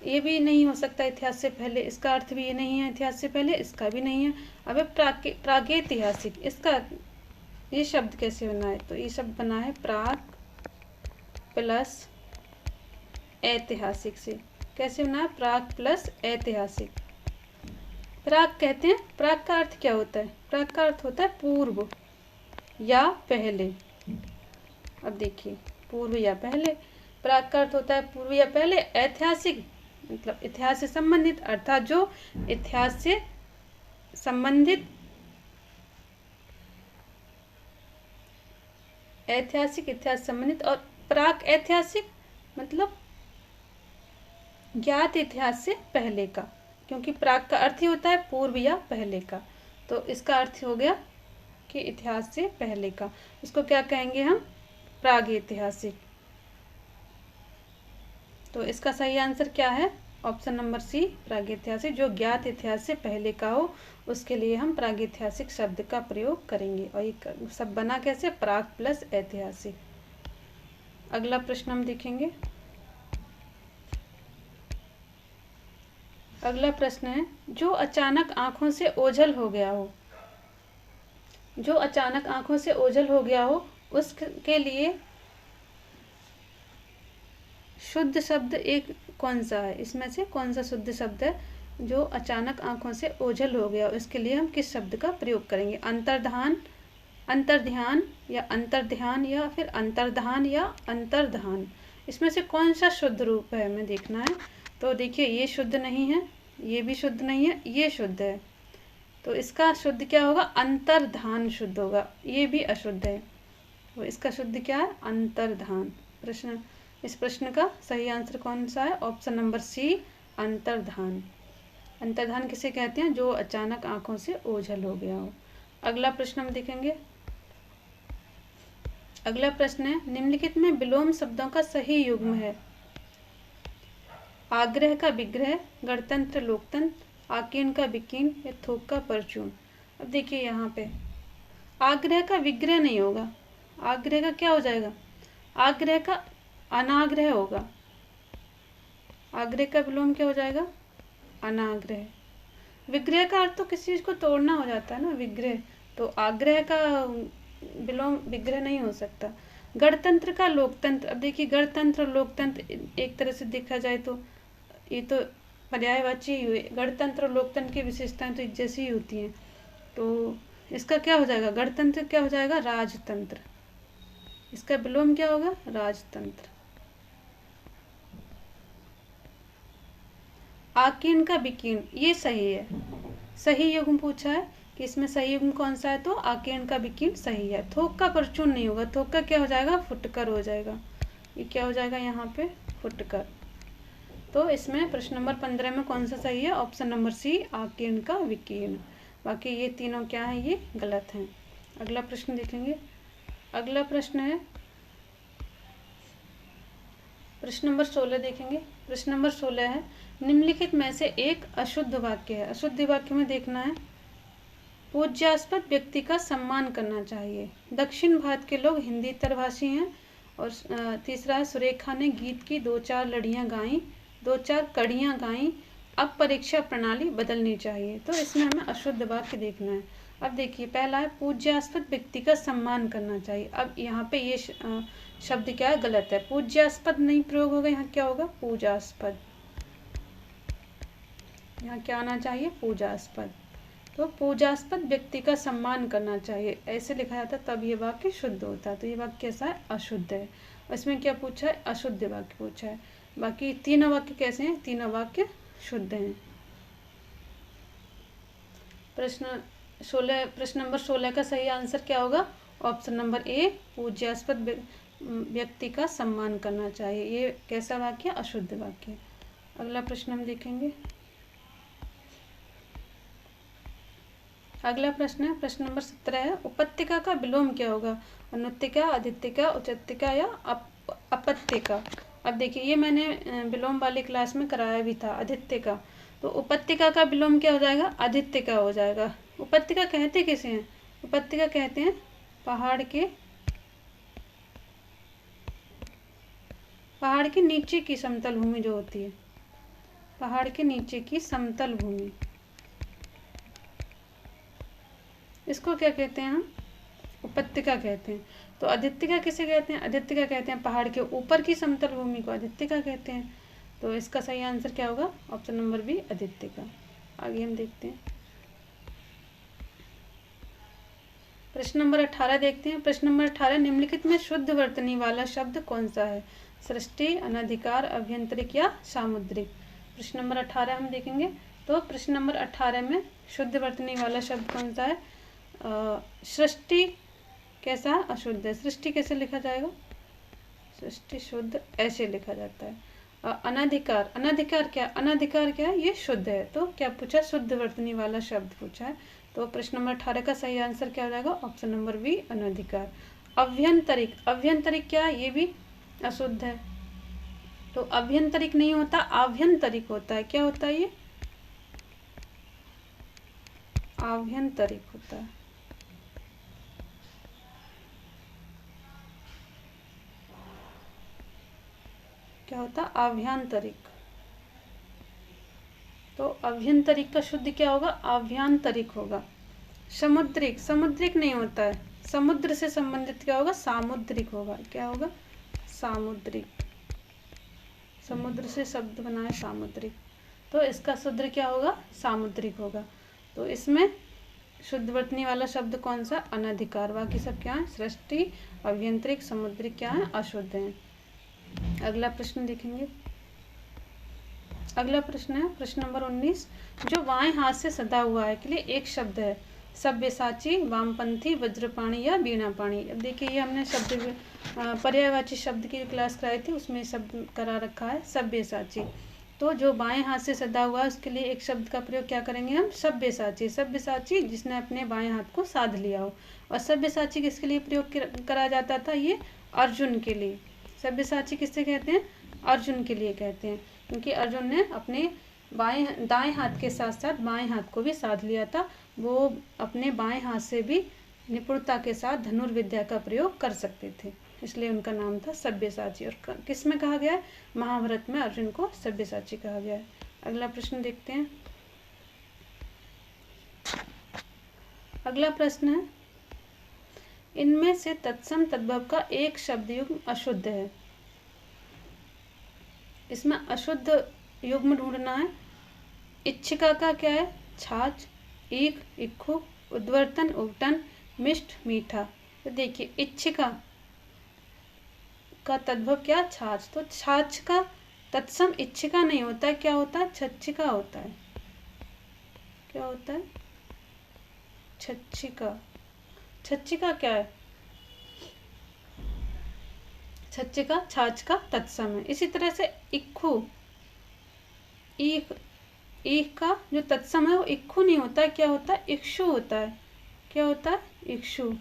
ये भी नहीं हो सकता इतिहास से पहले, इसका अर्थ भी ये नहीं है इतिहास से पहले, इसका भी नहीं है। अब प्रागैतिहासिक, इसका ये शब्द कैसे बना है? तो ये शब्द बना है प्राक प्लस ऐतिहासिक से। कैसे बना है? प्राक प्लस ऐतिहासिक। प्राक कहते हैं, प्राक का अर्थ क्या होता है? प्राक का अर्थ होता है पूर्व या पहले। अब देखिए पूर्व या पहले, प्राक का अर्थ होता है पूर्व या पहले। ऐतिहासिक मतलब इतिहास से संबंधित, अर्थात जो इतिहास से संबंधित। ऐतिहासिक इतिहास संबंधित। और प्राक ऐतिहासिक मतलब ज्ञात इतिहास से पहले का, क्योंकि प्राक का अर्थ ही होता है पूर्व या पहले का। तो इसका अर्थ हो गया कि इतिहास से पहले का। इसको क्या कहेंगे हम? प्रागैतिहासिक। तो इसका सही आंसर क्या है? ऑप्शन नंबर सी, प्रागैतिहासिक। जो ज्ञात इतिहास से पहले का हो उसके लिए हम प्रागैतिहासिक शब्द का प्रयोग करेंगे। और ये सब बना कैसे? प्राक प्लस ऐतिहासिक। अगला प्रश्न हम देखेंगे। अगला प्रश्न है, जो अचानक आंखों से ओझल हो गया हो, जो अचानक आंखों से ओझल हो गया हो उसके लिए शुद्ध शब्द एक कौन सा है, इसमें से कौन सा शुद्ध शब्द है जो अचानक आंखों से ओझल हो गया, इसके लिए हम किस शब्द का प्रयोग करेंगे? अंतर्धान, अंतर्ध्यान या अंतर्ध्यान या फिर अंतर्धान या अंतर्धान, इसमें से कौन सा शुद्ध रूप है हमें देखना है। तो देखिए ये शुद्ध नहीं है, ये भी शुद्ध नहीं है, ये शुद्ध है, तो इसका शुद्ध क्या होगा? अंतर्धान शुद्ध होगा। ये भी अशुद्ध है, तो इसका शुद्ध क्या है? अंतर्धान। इस प्रश्न का सही आंसर कौन सा है? ऑप्शन नंबर सी, अंतर्धान। अंतर्धान किसे कहते हैं? जो अचानक आंखों से ओझल हो गया हो। अगला प्रश्न हम देखेंगे। अगला प्रश्न है, निम्नलिखित में विलोम शब्दों का सही युग्म है। आग्रह का विग्रह, गणतंत्र लोकतंत्र, आकीर्ण का विकीर्ण या थोक का परचून। अब देखिए यहाँ पे आग्रह का विग्रह नहीं होगा, आग्रह का क्या हो जाएगा? आग्रह का अनाग्रह होगा। आग्रह का विलोम क्या हो जाएगा? अनाग्रह। विग्रह का अर्थ तो किसी चीज को तोड़ना हो जाता है ना, विग्रह, तो आग्रह का विलोम विग्रह नहीं हो सकता। गणतंत्र का लोकतंत्र, अब देखिए गणतंत्र और लोकतंत्र एक तरह से देखा जाए तो ये तो पर्यायवाची ही हुए। गणतंत्र और लोकतंत्र की विशेषताएं तो एक जैसी ही होती हैं, तो इसका क्या हो जाएगा? गणतंत्र क्या हो जाएगा? राजतंत्र। इसका विलोम क्या होगा? राजतंत्र। आकीर्ण का विकीर्ण, ये सही है, सही युग्म पूछा है कि इसमें सही युग्म कौन सा है, तो आकीर्ण का विकीर्ण सही है। थोक का परचून नहीं होगा, थोक का क्या हो जाएगा? फुटकर हो जाएगा। ये क्या हो जाएगा यहाँ पे? फुटकर। तो इसमें प्रश्न नंबर 15 में कौन सा सही है? ऑप्शन नंबर सी, आकीर्ण का विकीर्ण। बाकी ये तीनों क्या है? ये गलत हैं। अगला प्रश्न देखेंगे। अगला प्रश्न है प्रश्न नंबर 16 देखेंगे। प्रश्न नंबर 16 है, निम्नलिखित में से एक अशुद्ध वाक्य है। अशुद्ध वाक्य में देखना है, पूज्यास्पद व्यक्ति का सम्मान करना चाहिए। दक्षिण भारत के लोग हिंदी तरभाषी हैं। और तीसरा है, सुरेखा ने गीत की 2-4 लड़ियाँ गाईं, 2-4 कड़ियाँ गाईं, अब परीक्षा प्रणाली बदलनी चाहिए। तो इसमें हमें अशुद्ध वाक्य देखना है। अब देखिए पहला है, पूज्यास्पद व्यक्ति का सम्मान करना चाहिए। अब यहाँ पे ये शब्द क्या है? गलत है, पूज्यास्पद नहीं प्रयोग होगा, यहाँ क्या होगा? पूजास्पद। यहाँ क्या आना चाहिए? पूजास्पद। तो पूजास्पद व्यक्ति का सम्मान करना चाहिए ऐसे लिखा जाता है, तब ये वाक्य शुद्ध होता है। तो ये वाक्य कैसा है? अशुद्ध है। इसमें क्या पूछा है? अशुद्ध वाक्य पूछा है। बाकी तीनों वाक्य कैसे हैं? तीनों वाक्य शुद्ध हैं। प्रश्न नंबर 16 का सही आंसर क्या होगा? ऑप्शन नंबर ए, पूज्यास्पद व्यक्ति का सम्मान करना चाहिए। ये कैसा वाक्य? अशुद्ध वाक्य। अगला प्रश्न हम देखेंगे। अगला प्रश्न है, प्रश्न नंबर 17 है, उपत्यका का विलोम क्या होगा? अनुत्तिका, अधित्तिका, उचत्तिका या अपत्यका। अब देखिए ये मैंने विलोम वाली क्लास में कराया भी था, अधित्तिका। तो उपत्यका का विलोम क्या हो जाएगा? अधित्तिका हो जाएगा। उपत्यका कहते किसे हैं? उपत्यका कहते हैं पहाड़ के नीचे की समतल भूमि जो होती है, पहाड़ के नीचे की समतल भूमि, इसको क्या कहते हैं हम? उपत्यका कहते हैं। तो अधित्तिका किसे कहते हैं? अधित्तिका कहते हैं पहाड़ के ऊपर की समतल भूमि को अधित्तिका कहते हैं। तो इसका सही आंसर क्या होगा? ऑप्शन नंबर बी, अधित्तिका। आगे हम देखते हैं। प्रश्न नंबर 18 देखते हैं। प्रश्न नंबर 18, निम्नलिखित में शुद्ध वर्तनी वाला शब्द कौन सा है? सृष्टि, अनधिकार, अभ्यंतरिक या सामुद्रिक। प्रश्न नंबर 18 हम देखेंगे। तो प्रश्न नंबर 18 में शुद्ध वर्तनी वाला शब्द कौन सा है? सृष्टि कैसा? अशुद्ध है। सृष्टि कैसे लिखा जाएगा? सृष्टि शुद्ध ऐसे लिखा जाता है। अनधिकार, अनधिकार क्या? अनधिकार क्या है? ये शुद्ध है। तो क्या पूछा? शुद्ध वर्तनी वाला शब्द पूछा है। तो प्रश्न नंबर 18 का सही आंसर क्या हो जाएगा? ऑप्शन नंबर बी, अनधिकार। अभ्यंतरिक, अभ्यंतरिक क्या है? ये भी अशुद्ध है। तो अभ्यंतरिक नहीं होता, आभ्यंतरिक होता है। क्या होता है ये? आभ्यंतरिक होता है। क्या होता? आभ्यंतरिक। तो अभ्यंतरिक का शुद्ध क्या होगा? आभ्यंतरिक होगा। समुद्रिक, समुद्रिक नहीं होता है, समुद्र से संबंधित क्या होगा? सामुद्रिक होगा। क्या होगा? सामुद्रिक। समुद्र से शब्द बना है सामुद्रिक, तो इसका शुद्ध क्या होगा? सामुद्रिक होगा। तो इसमें शुद्ध वर्तनी वाला शब्द कौन सा? अनधिकार। बाकी सब क्या है? सृष्टि, अभियंत्रिक, समुद्रिक क्या है? अशुद्ध है। अगला प्रश्न देखेंगे। अगला प्रश्न है प्रश्न नंबर 19। जो बाएं हाथ से सदा हुआ है के लिए एक शब्द है। सब्यसाची, वामपंथी, वज्रपाणी या वीणापाणी। अब देखिए ये हमने शब्द पर्यायवाची शब्द की क्लास कराई थी, उसमें शब्द करा रखा है सब्यसाची। तो जो बाएं हाथ से सदा हुआ है उसके लिए एक शब्द का प्रयोग क्या करेंगे हम? सब्यसाची। सब्यसाची जिसने अपने बाएं हाथ को साध लिया हो। और सब्यसाची किसके लिए प्रयोग करा जाता था? ये अर्जुन के लिए। सब्यसाची किससे कहते हैं? अर्जुन के लिए कहते हैं, क्योंकि अर्जुन ने अपने दाएं हाथ के साथ साथ बाएं हाथ को भी साध लिया था। वो अपने बाएं हाथ से भी निपुणता के साथ धनुर्विद्या का प्रयोग कर सकते थे, इसलिए उनका नाम था सब्यसाची। और किस में कहा गया है? महाभारत में अर्जुन को सब्यसाची कहा गया है। अगला प्रश्न देखते हैं। अगला प्रश्न है, इनमें से तत्सम तद्भव का एक शब्द युग्म अशुद्ध है। इसमें अशुद्ध युग्म ढूंढना है। इच्छिका का क्या है? छाछ, ईख, इक्खु, उद्वर्तन, उबटन, मिष्ट, मीठा। तो देखिए इच्छिका का तद्भव क्या? छाछ। तो छाछ का तत्सम इच्छिका नहीं होता है, क्या होता है? छच्छिका होता है। क्या होता है? छच्छिका। छच्छिका क्या है? छच्छिका छाछ का तत्सम है। इसी तरह से इक्खु, ईख का जो तत्सम है वो इक्खु नहीं होता है, क्या होता है? इक्षु होता है। क्या होता है? इक्षु।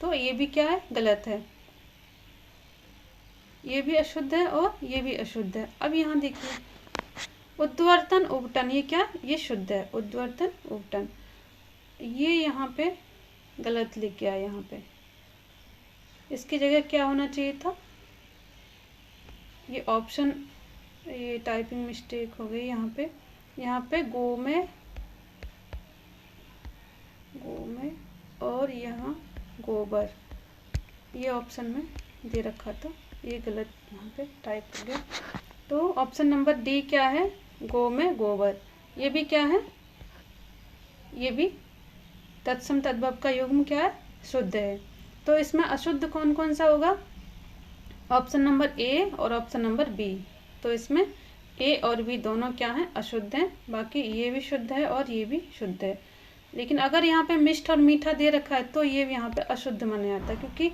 तो ये भी क्या है? गलत है। ये भी अशुद्ध है और ये भी अशुद्ध है। अब यहाँ देखिए उद्वर्तन उबटन, ये क्या? ये शुद्ध है। उद्वर्तन उबटन, ये यहाँ पे गलत लिख गया। यहाँ पे इसकी जगह क्या होना चाहिए था? ये ऑप्शन, ये टाइपिंग मिस्टेक हो गई यहाँ पे गो में और यहाँ गोबर, ये ऑप्शन में दे रखा था, ये गलत यहाँ पे टाइप हो गया। तो ऑप्शन नंबर डी क्या है? गो में गोबर। ये भी क्या है? ये भी तत्सम तद्भव का युग्म क्या है? शुद्ध है। तो इसमें अशुद्ध कौन कौन सा होगा? ऑप्शन नंबर ए और ऑप्शन नंबर बी। तो इसमें ए और बी दोनों क्या हैं? अशुद्ध हैं। बाकी ये भी शुद्ध है और ये भी शुद्ध है। लेकिन अगर यहाँ पे मिष्ट और मीठा दे रखा है तो ये यहाँ पे अशुद्ध माना जाता है, क्योंकि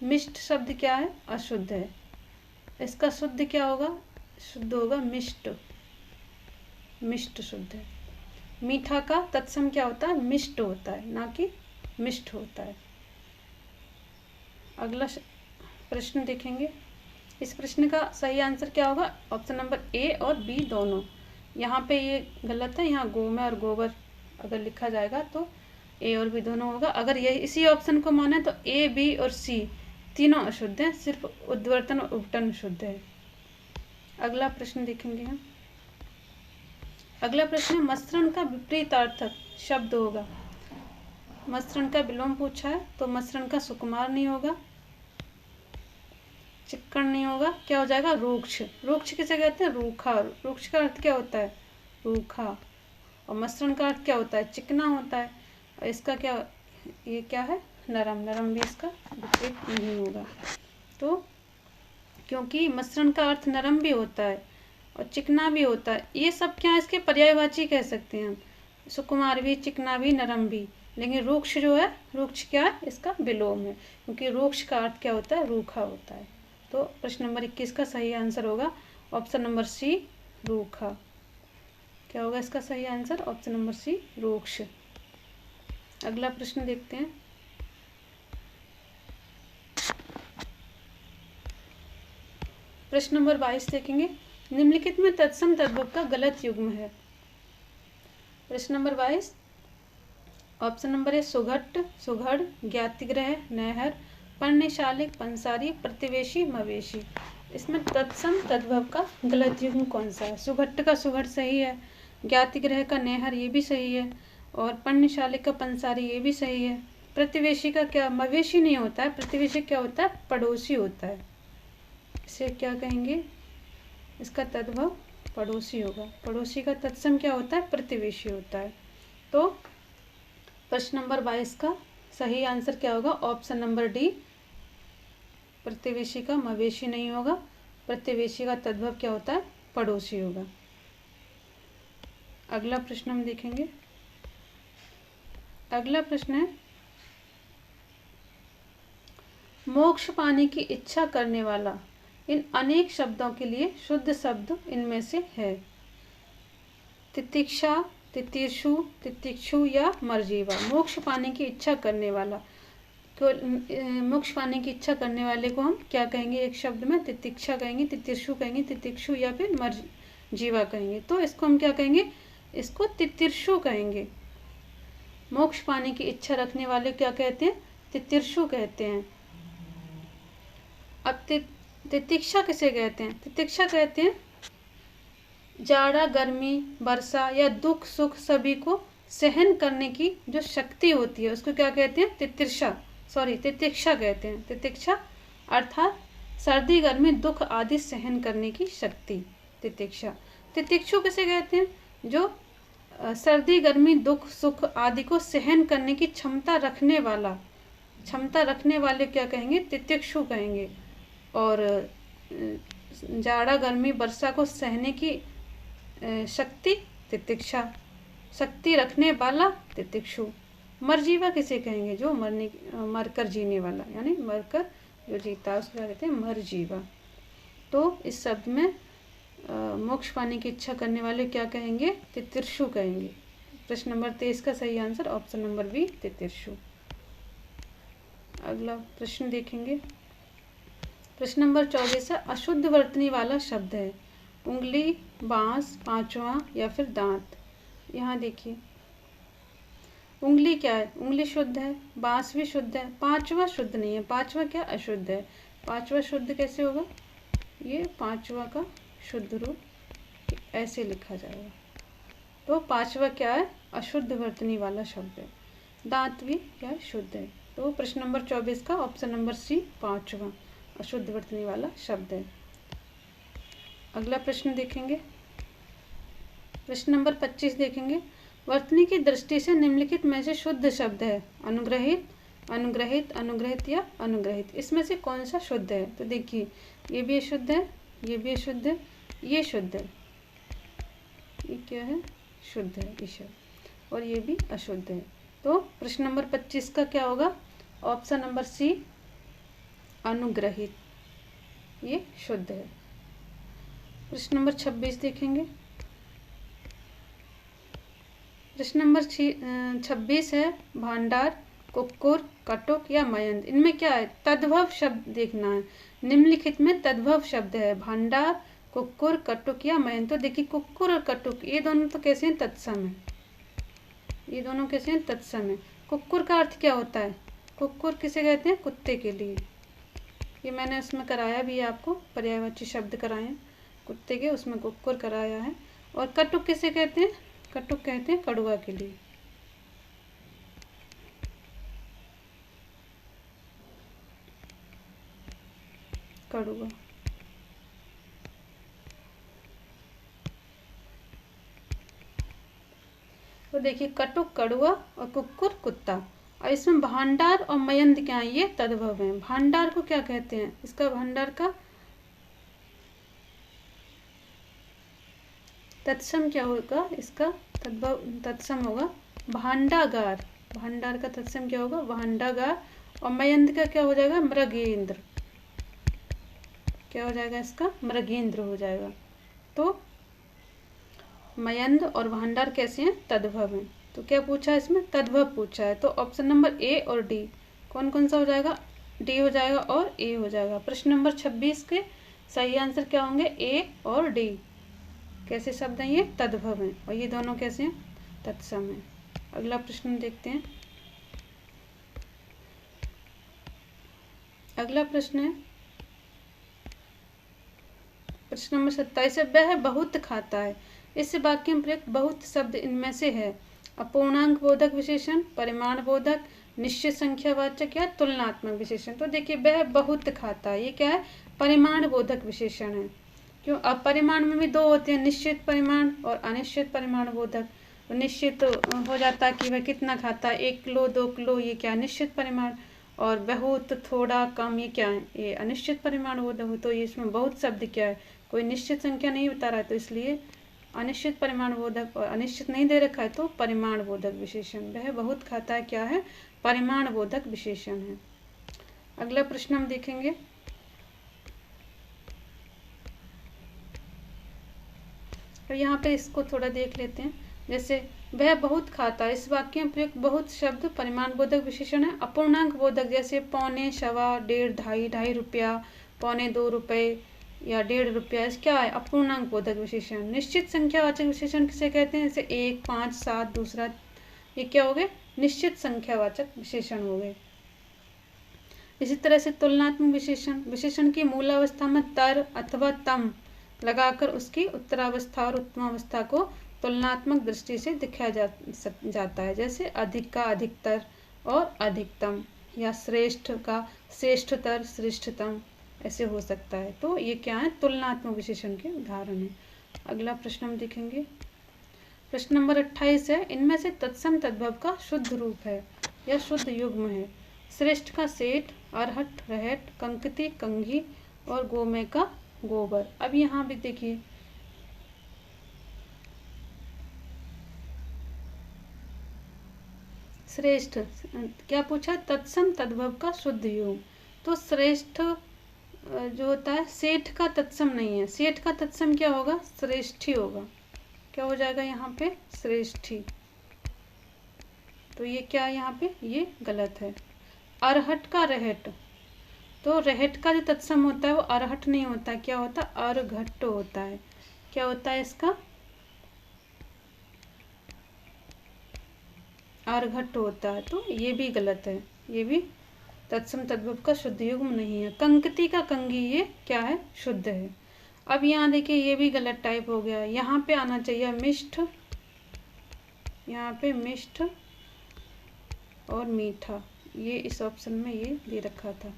मिष्ट शब्द क्या है? अशुद्ध है। इसका शुद्ध क्या होगा? शुद्ध होगा मिष्ट। मिष्ट शुद्ध है। मीठा का तत्सम क्या होता है? मिष्ट होता है, ना कि मिष्ट होता है। अगला प्रश्न देखेंगे। इस प्रश्न का सही आंसर क्या होगा? ऑप्शन नंबर ए और बी दोनों। यहाँ पे ये गलत है, यहाँ गो में और गोबर अगर लिखा जाएगा तो ए और बी दोनों होगा। अगर ये इसी ऑप्शन को माने तो ए, बी और सी तीनों अशुद्ध हैं, सिर्फ उद्वर्तन और उबटन शुद्ध है। अगला प्रश्न देखेंगे हम। अगला प्रश्न मसरण का विपरीतार्थक शब्द होगा। मसरण का विलोम पूछा है, तो मसरण का सुकुमार नहीं होगा, चिक्कण नहीं होगा, क्या हो जाएगा? रूक्ष। रूक्ष किसे कहते हैं? रूखा। रूक्ष का अर्थ क्या होता है? रूखा। और मसरण का अर्थ क्या होता है? चिकना होता है। और इसका क्या, ये क्या है? नरम। नरम भी इसका विपरीत नहीं होगा। तो क्योंकि मसरण का अर्थ नरम भी होता है और चिकना भी होता है, ये सब क्या है? इसके पर्यायवाची कह सकते हैं हम। सुकुमार भी, चिकना भी, नरम भी। लेकिन रूक्ष जो है, रूक्ष क्या है? इसका विलोम है, क्योंकि रूक्ष का अर्थ क्या होता है? रूखा होता है। तो प्रश्न नंबर 21 का सही आंसर होगा ऑप्शन नंबर सी, रूखा। क्या होगा इसका सही आंसर? ऑप्शन नंबर सी, रूक्ष। अगला प्रश्न देखते हैं। प्रश्न नंबर 22 देखेंगे। निम्नलिखित में तत्सम तद्भव का गलत युग्म है। प्रश्न नंबर 22, ऑप्शन नंबर ए सुघट, सुघड़, ज्ञातिग्रह, नहर, पर्णशालिक, पंसारी, प्रतिवेशी, मवेशी। इसमें तत्सम तद्भव का गलत युग्म कौन सा है? सुघट्ट का सुघड़ सही है, ज्ञातिग्रह का नहर ये भी सही है, और पर्णशालिक का पंसारी ये भी सही है। प्रतिवेशी का क्या? मवेशी नहीं होता है, प्रतिवेशी क्या होता है? पड़ोसी होता है। इसे क्या कहेंगे, इसका तद्भव पड़ोसी होगा। पड़ोसी का तत्सम क्या होता है, प्रतिवेशी होता है। तो प्रश्न नंबर 22 का सही आंसर क्या होगा, ऑप्शन नंबर डी, प्रतिवेशी का मवेशी नहीं होगा, प्रतिवेशी का तद्भव क्या होता है, पड़ोसी होगा। अगला प्रश्न हम देखेंगे। अगला प्रश्न है, मोक्ष पाने की इच्छा करने वाला इन अनेक शब्दों के लिए शुद्ध शब्द इनमें से है। तितिक्षा, तितिर्षु, तितिक्षु या मर्जीवा। मोक्ष पाने की इच्छा करने वाला, मोक्ष पाने की इच्छा करने वाले को हम क्या कहेंगे, एक शब्द में तितिक्षा कहेंगे, तितिर्षु कहेंगे, तितिक्षु या फिर मर्जीवा कहेंगे। तो इसको हम क्या कहेंगे, इसको तितिर्षु कहेंगे। मोक्ष पाने की इच्छा रखने वाले क्या कहते हैं, तितिर्षु कहते हैं। अब तितिक्षा किसे कहते हैं, तितिक्षा कहते हैं जाड़ा, गर्मी, वर्षा या दुख सुख सभी को सहन करने की जो शक्ति होती है उसको क्या कहते हैं, तितिक्षा कहते हैं। तितिक्षा अर्थात सर्दी गर्मी दुख आदि सहन करने की शक्ति, तितिक्षा। तितिक्षु किसे कहते हैं, जो सर्दी गर्मी दुख सुख आदि को सहन करने की क्षमता रखने वाले क्या कहेंगे, तितिक्षु कहेंगे। और जाड़ा गर्मी वर्षा को सहने की शक्ति, तितिक्षा, शक्ति रखने वाला तितिक्षु। मरजीवा किसे कहेंगे, जो मरकर जीने वाला, यानी मरकर जो जीता है उसको क्या कहते हैं, मरजीवा। तो इस शब्द में मोक्ष पाने की इच्छा करने वाले क्या कहेंगे, तितिर्षु कहेंगे। प्रश्न नंबर 23 का सही आंसर ऑप्शन नंबर बी, तितिर्षु। अगला प्रश्न देखेंगे। प्रश्न नंबर 24 है, अशुद्ध वर्तनी वाला शब्द है। उंगली, बांस, पांचवा या फिर दांत। यहाँ देखिए उंगली क्या है, उंगली शुद्ध है, बांस भी शुद्ध है, पांचवा शुद्ध नहीं है। पांचवा क्या, अशुद्ध है। पांचवा शुद्ध कैसे होगा, ये पांचवा का शुद्ध रूप ऐसे लिखा जाएगा। तो पांचवा क्या है, अशुद्ध वर्तनी वाला शब्द है। दांत भी क्या है, शुद्ध है। तो प्रश्न नंबर 24 का ऑप्शन नंबर सी, पांचवा अशुद्ध वर्तनी वाला शब्द है। अगला प्रश्न देखेंगे। प्रश्न नंबर 25 देखेंगे। वर्तनी की दृष्टि से निम्नलिखित में से शुद्ध शब्द है। अनुग्रहित, अनुग्रहित, अनुग्रहित या अनुग्रहित। इसमें से कौन सा शुद्ध है, तो देखिए ये भी अशुद्ध है, ये भी अशुद्ध है, ये शुद्ध है, ये क्या है, शुद्ध है ये शब्द, और ये भी अशुद्ध है। तो प्रश्न नंबर 25 का क्या होगा, ऑप्शन नंबर सी, अनुग्रहित, ये शुद्ध है। प्रश्न नंबर 26 देखेंगे। प्रश्न नंबर 26 है, भांडार, कुक्कुर, कटुक या मयंद। इनमें क्या है, तद्भव शब्द देखना है। निम्नलिखित में तद्भव शब्द है, भांडार, कुक्कुर, कटुक या मयंद। तो देखिए कुक्कुर और कटुक ये दोनों तो कैसे हैं, तत्सम है। ये दोनों कैसे हैं, तत्सम है। कुक्कुर का अर्थ क्या होता है, कुक्कुर किसे कहते हैं, कुत्ते के लिए। ये मैंने उसमें कराया भी है आपको, पर्यायवाची शब्द कराए हैं कुत्ते के, उसमें कुक्कुर कराया है। और कटुक किसे कहते हैं, कटुक कहते हैं कड़ुआ के लिए। कड़ुआ। तो देखिए कटुक कड़ुआ और कुक्कुर कुत्ता। और इसमें भांडार और मयंद क्या है, ये तद्भव है। भांडार को क्या कहते हैं, इसका भांडार का तत्सम क्या होगा, इसका तत्सम होगा भांडागार। भांडार का तत्सम क्या होगा, भांडागार। और मयंद का क्या हो जाएगा, मृगेंद्र। क्या हो जाएगा, इसका मृगेंद्र हो जाएगा। तो मयंद और भांडार कैसे हैं, तद्भव हैं। तो क्या पूछा है इसमें, तद्भव पूछा है। तो ऑप्शन नंबर ए और डी कौन कौन सा हो जाएगा, डी हो जाएगा और ए हो जाएगा। प्रश्न नंबर 26 के सही आंसर क्या होंगे, ए और डी। कैसे शब्द हैं ये, तद्भव हैं, और ये दोनों कैसे हैं, तत्सम हैं। अगला प्रश्न देखते हैं। अगला प्रश्न है प्रश्न नंबर 27 है, वह बहुत खाता है। इस वाक्य में प्रयुक्त बहुत शब्द इनमें से है। अपूर्णांक बोधक विशेषण, परिमाण बोधक, निश्चित संख्यावाचक या तुलनात्मक विशेषण। तो देखिए वह बहुत खाता है, ये क्या है, परिमाण बोधक विशेषण है। क्यों? अब परिमाण में भी दो होते हैं, निश्चित परिमाण और अनिश्चित परिमाण बोधक। निश्चित हो जाता है कि वह कितना खाता है, 1 किलो 2 किलो, ये क्या निश्चित परिमाण। और बहुत, थोड़ा, कम, ये क्या है, ये अनिश्चित परिमाण बोधक। तो ये इसमें बहुत शब्द क्या है, कोई निश्चित संख्या नहीं बता रहा है, तो इसलिए अनिश्चित परिमाण बोधक। और अनिश्चित नहीं दे रखा है तो परिमाण बोधक विशेषण। वह बहुत खाता है क्या है, परिमाण बोधक विशेषण है। अगला प्रश्न हम देखेंगे। और यहाँ पे इसको थोड़ा देख लेते हैं। जैसे वह बहुत खाता है, इस वाक्य में प्रयुक्त बहुत शब्द परिमाण बोधक विशेषण है। अपूर्णांक बोधक जैसे पौने, सवा, 1.5, 2.5 रुपया, पौने 2 रुपये या 1.5 रुपया, इस क्या है, अपूर्णांक बोधक विशेषण। निश्चित संख्यावाचक विशेषण किसे कहते हैं, जैसे 1, 5, 7, दूसरा, ये क्या हो गए, निश्चित संख्यावाचक विशेषण हो गए। इसी तरह से तुलनात्मक विशेषण, विशेषण की मूलावस्था में तर अथवा तम लगाकर उसकी उत्तरावस्था और उत्तमावस्था को तुलनात्मक दृष्टि से दिखाया जाता है। जैसे अधिक का अधिकतर और अधिकतम, या श्रेष्ठ का श्रेष्ठतर, श्रेष्ठतम, ऐसे हो सकता है। तो ये क्या है, तुलनात्मक विशेषण के उदाहरण है। अगला प्रश्न हम देखेंगे। प्रश्न नंबर 28 है, इनमें से तत्सम तद्भव का शुद्ध रूप है या शुद्ध युग्म है। श्रेष्ठ का सेठ, अरहट, रहट, कंकती, कंघी और गोमे का गोबर। अब यहाँ भी देखिए, श्रेष्ठ क्या पूछा, तत्सम तद्भव का शुद्ध युग्म। तो श्रेष्ठ जो होता है, सेठ का तत्सम नहीं है। सेठ का तत्सम क्या होगा, श्रेष्ठी होगा। क्या हो जाएगा यहाँ पे, श्रेष्ठी। तो ये क्या है यहाँ पे, ये गलत है। अरहट का रहट, तो रहट का जो तत्सम होता है वो अरहट नहीं होता, क्या होता है, अरघट्ट होता है। क्या होता है इसका, अरघट्ट होता है। तो ये भी गलत है, ये भी तत्सम तद्भव का शुद्ध युग्म नहीं है। कंकती का कंघी, ये क्या है, शुद्ध है। अब यहाँ देखिए, ये भी गलत टाइप हो गया। यहाँ पे आना चाहिए मिष्ठ, यहाँ पे मिष्ठ और मीठा, ये इस ऑप्शन में ये दे रखा था।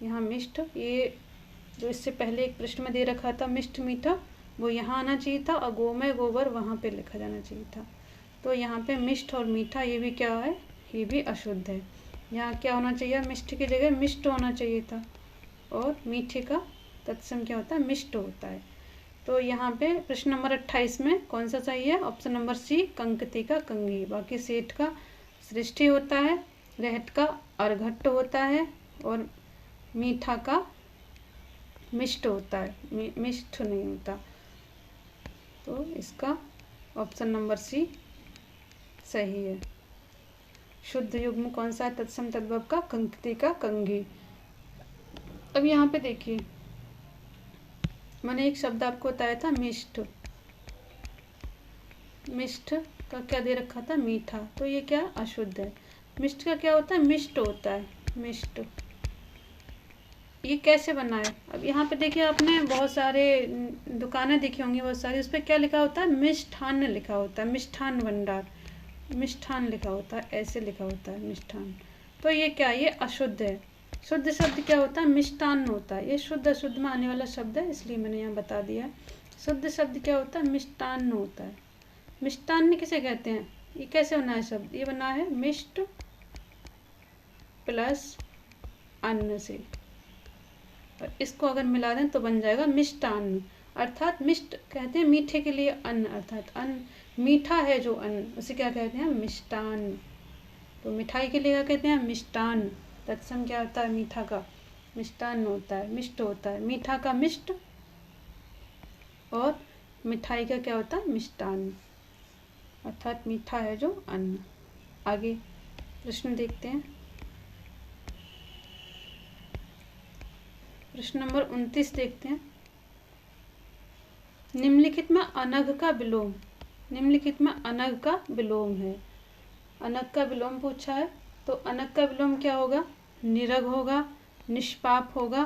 यहाँ मिष्ठ, ये जो इससे पहले एक प्रश्न में दे रखा था मिष्ठ मीठा, वो यहाँ आना चाहिए था, और गोमय गोबर वहाँ पे लिखा जाना चाहिए था। तो यहाँ पे मिष्ठ और मीठा, ये भी क्या है, ये भी अशुद्ध है। यहाँ क्या होना चाहिए, मिष्ठ की जगह मिष्ट होना चाहिए था, और मीठे का तत्सम क्या होता है, मिष्ट होता है। तो यहाँ पे प्रश्न नंबर 28 में कौन सा सही है, ऑप्शन नंबर सी, कंकती का कंघी। बाकी सेठ का सृष्टि होता है, रहट का अरघट्ट होता है, और मीठा का मिष्ट होता है, मिष्ट नहीं होता। तो इसका ऑप्शन नंबर सी सही है। शुद्ध युग्म कौन सा है, तत्सम तद्भव का, कंकती का कंघी। अब यहाँ पे देखिए, मैंने एक शब्द आपको बताया था मिष्ट, मिष्ट का क्या दे रखा था, मीठा। तो ये क्या अशुद्ध है। मिष्ट का क्या होता है, मिष्ट होता है, मिष्ट। ये कैसे बना है, अब यहाँ पे देखिए, आपने बहुत सारे दुकानें देखी होंगी, बहुत सारी, उस पर क्या लिखा होता है, मिष्ठान्न लिखा होता है, मिष्ठान भंडार, मिष्ठान लिखा होता है, ऐसे लिखा होता है मिष्ठान। तो ये क्या, ये अशुद्ध है। शुद्ध शब्द क्या होता है, मिष्टान्न होता है। ये शुद्ध अशुद्ध में आने वाला शब्द है, इसलिए मैंने यहाँ बता दिया है। शुद्ध शब्द क्या होता है, मिष्टान्न होता है। मिष्टान्न किसे कहते हैं, ये कैसे बना है शब्द, ये बना है मिष्ट प्लस अन्न से, और इसको अगर मिला दें तो बन जाएगा मिष्टान्न। अर्थात मिष्ट कहते हैं मीठे के लिए अन्न, अर्थात अन्न मीठा है जो अन्न, उसे क्या कहते हैं, मिष्टान्न। तो मिठाई के लिए क्या कहते हैं, मिष्टान्न। तत्सम क्या होता है, मीठा का मिष्टान्न होता है, मिष्ट होता है। मीठा का मिष्ट और मिठाई का क्या होता है, मिष्टान्न, अर्थात मीठा है जो अन्न। आगे प्रश्न देखते हैं। प्रश्न नंबर 29 देखते हैं। निम्नलिखित में अनग का विलोम, निम्नलिखित में अनग का विलोम है। अनग का विलोम पूछा है, तो अनग का विलोम क्या होगा, निरग होगा, निष्पाप होगा,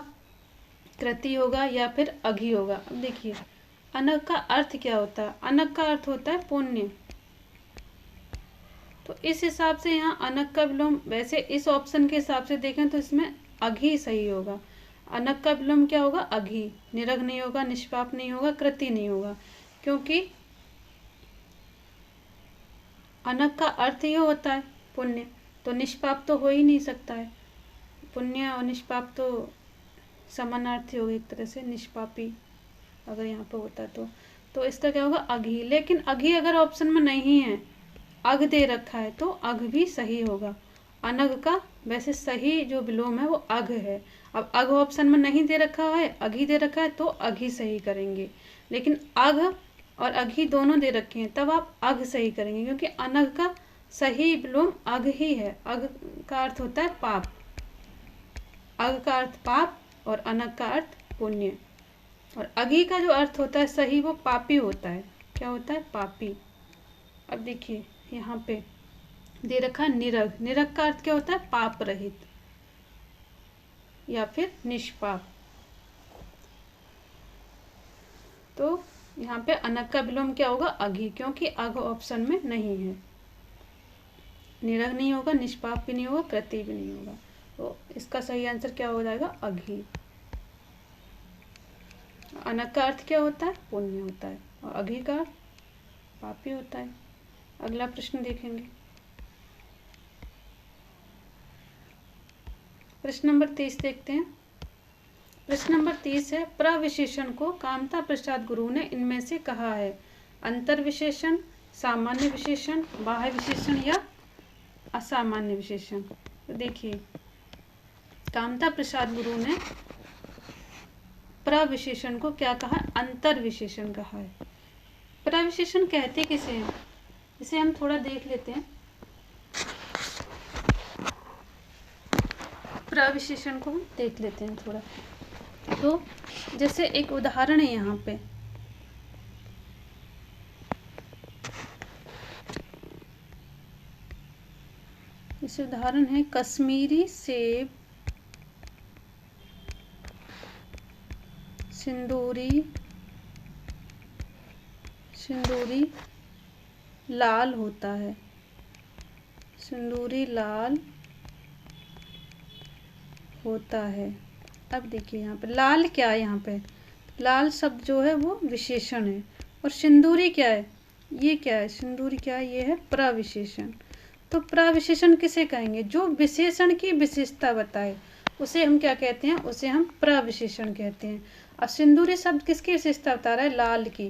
कृति होगा, या फिर अघि होगा। अब देखिए, अनग का अर्थ क्या होता है, अनग का अर्थ होता है पुण्य। तो इस हिसाब से यहाँ अनग का विलोम, वैसे इस ऑप्शन के हिसाब से देखें तो इसमें अघि सही होगा। अनग का विलोम क्या होगा? अघी। निरग नहीं होगा, निष्पाप नहीं होगा, कृति नहीं होगा, क्योंकि अनग का अर्थ ही होता है पुण्य, तो निष्पाप तो हो ही नहीं सकता है। पुण्य और निष्पाप तो समानार्थी हो गए एक तरह से, निष्पापी अगर यहाँ पे होता तो इसका क्या होगा? अघी। लेकिन अघी अगर ऑप्शन में नहीं है, अघ दे रखा है, तो अघ भी सही होगा। अनग का वैसे सही जो विलोम है वो अघ है। अब अघ ऑप्शन में नहीं दे रखा है, अघी दे रखा है, तो अघी सही करेंगे। लेकिन अघ और अघी दोनों दे रखे हैं, तब आप अघ सही करेंगे, क्योंकि अनग का सही विलोम अघ ही है। अघ का अर्थ होता है पाप, अघ का अर्थ पाप और अनग का अर्थ पुण्य। और अघी का जो अर्थ होता है सही, वो पापी होता है। क्या होता है? पापी। अब देखिए यहाँ पे दे रखा निरग। निरग का अर्थ क्या होता है? पाप रहित या फिर निष्पाप। तो यहाँ पे अनग का विलोम क्या होगा? अघी, क्योंकि अघ ऑप्शन में नहीं है। निरग नहीं होगा, निष्पाप भी नहीं होगा, कृति भी नहीं होगा, तो इसका सही आंसर क्या हो जाएगा? अघी। अनग का अर्थ क्या होता है? पुण्य होता है, और अघी का अर्थ पापी होता है। अगला प्रश्न देखेंगे। प्रश्न नंबर 30 देखते हैं। प्रश्न नंबर 30 है, प्रविशेषण को कामता प्रसाद गुरु ने इनमें से कहा है? अंतर विशेषण, सामान्य विशेषण, बाह्य विशेषण या असामान्य विशेषण। तो देखिए कामता प्रसाद गुरु ने प्रविशेषण को क्या कहा? अंतर विशेषण कहा है। प्रविशेषण कहते किसे हैं, इसे हम थोड़ा देख लेते हैं। प्रविशेषण को हम देख लेते हैं थोड़ा। तो जैसे एक उदाहरण है यहाँ पे, जैसे उदाहरण है कश्मीरी सेब सिंदूरी लाल होता है। सिंदूरी लाल होता है। अब देखिए यहाँ पे लाल क्या है? यहाँ पे लाल शब्द जो है वो विशेषण है, और सिंदूरी क्या है? ये क्या है? सिंदूरी क्या है? ये है प्रविशेषण। तो प्रविशेषण किसे कहेंगे? जो विशेषण की विशेषता बताए उसे हम क्या कहते हैं? उसे हम प्रविशेषण कहते हैं। और सिंदूरी शब्द किसकी विशेषता बता रहा है? लाल की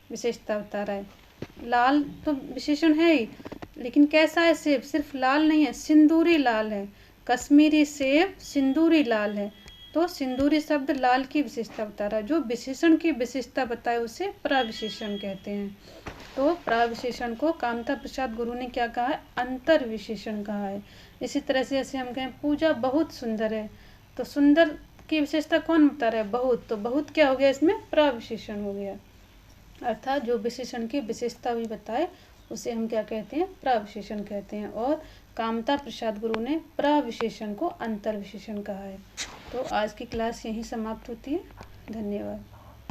विशेषता बता रहा है। लाल तो विशेषण है ही, लेकिन कैसा है सेब? सिर्फ लाल नहीं है, सिंदूरी लाल है। कश्मीरी सेब सिंदूरी लाल है, तो सिंदूरी शब्द लाल की विशेषता बता रहा है। जो विशेषण की विशेषता बताए उसे प्रविशेषण कहते हैं। तो प्रविशेषण को कामता प्रसाद गुरु ने क्या कहा है? अंतर विशेषण कहा है। इसी तरह से जैसे हम कहें पूजा बहुत सुंदर है, तो सुंदर की विशेषता कौन बता रहा है? बहुत। तो बहुत क्या हो गया? इसमें प्रविशेषण हो गया। अर्थात जो विशेषण की विशेषता भी बताए उसे हम क्या कहते हैं? प्रविशेषण कहते हैं। और कामता प्रसाद गुरु ने प्रविशेषण को अंतर विशेषण कहा है। तो आज की क्लास यहीं समाप्त होती है। धन्यवाद।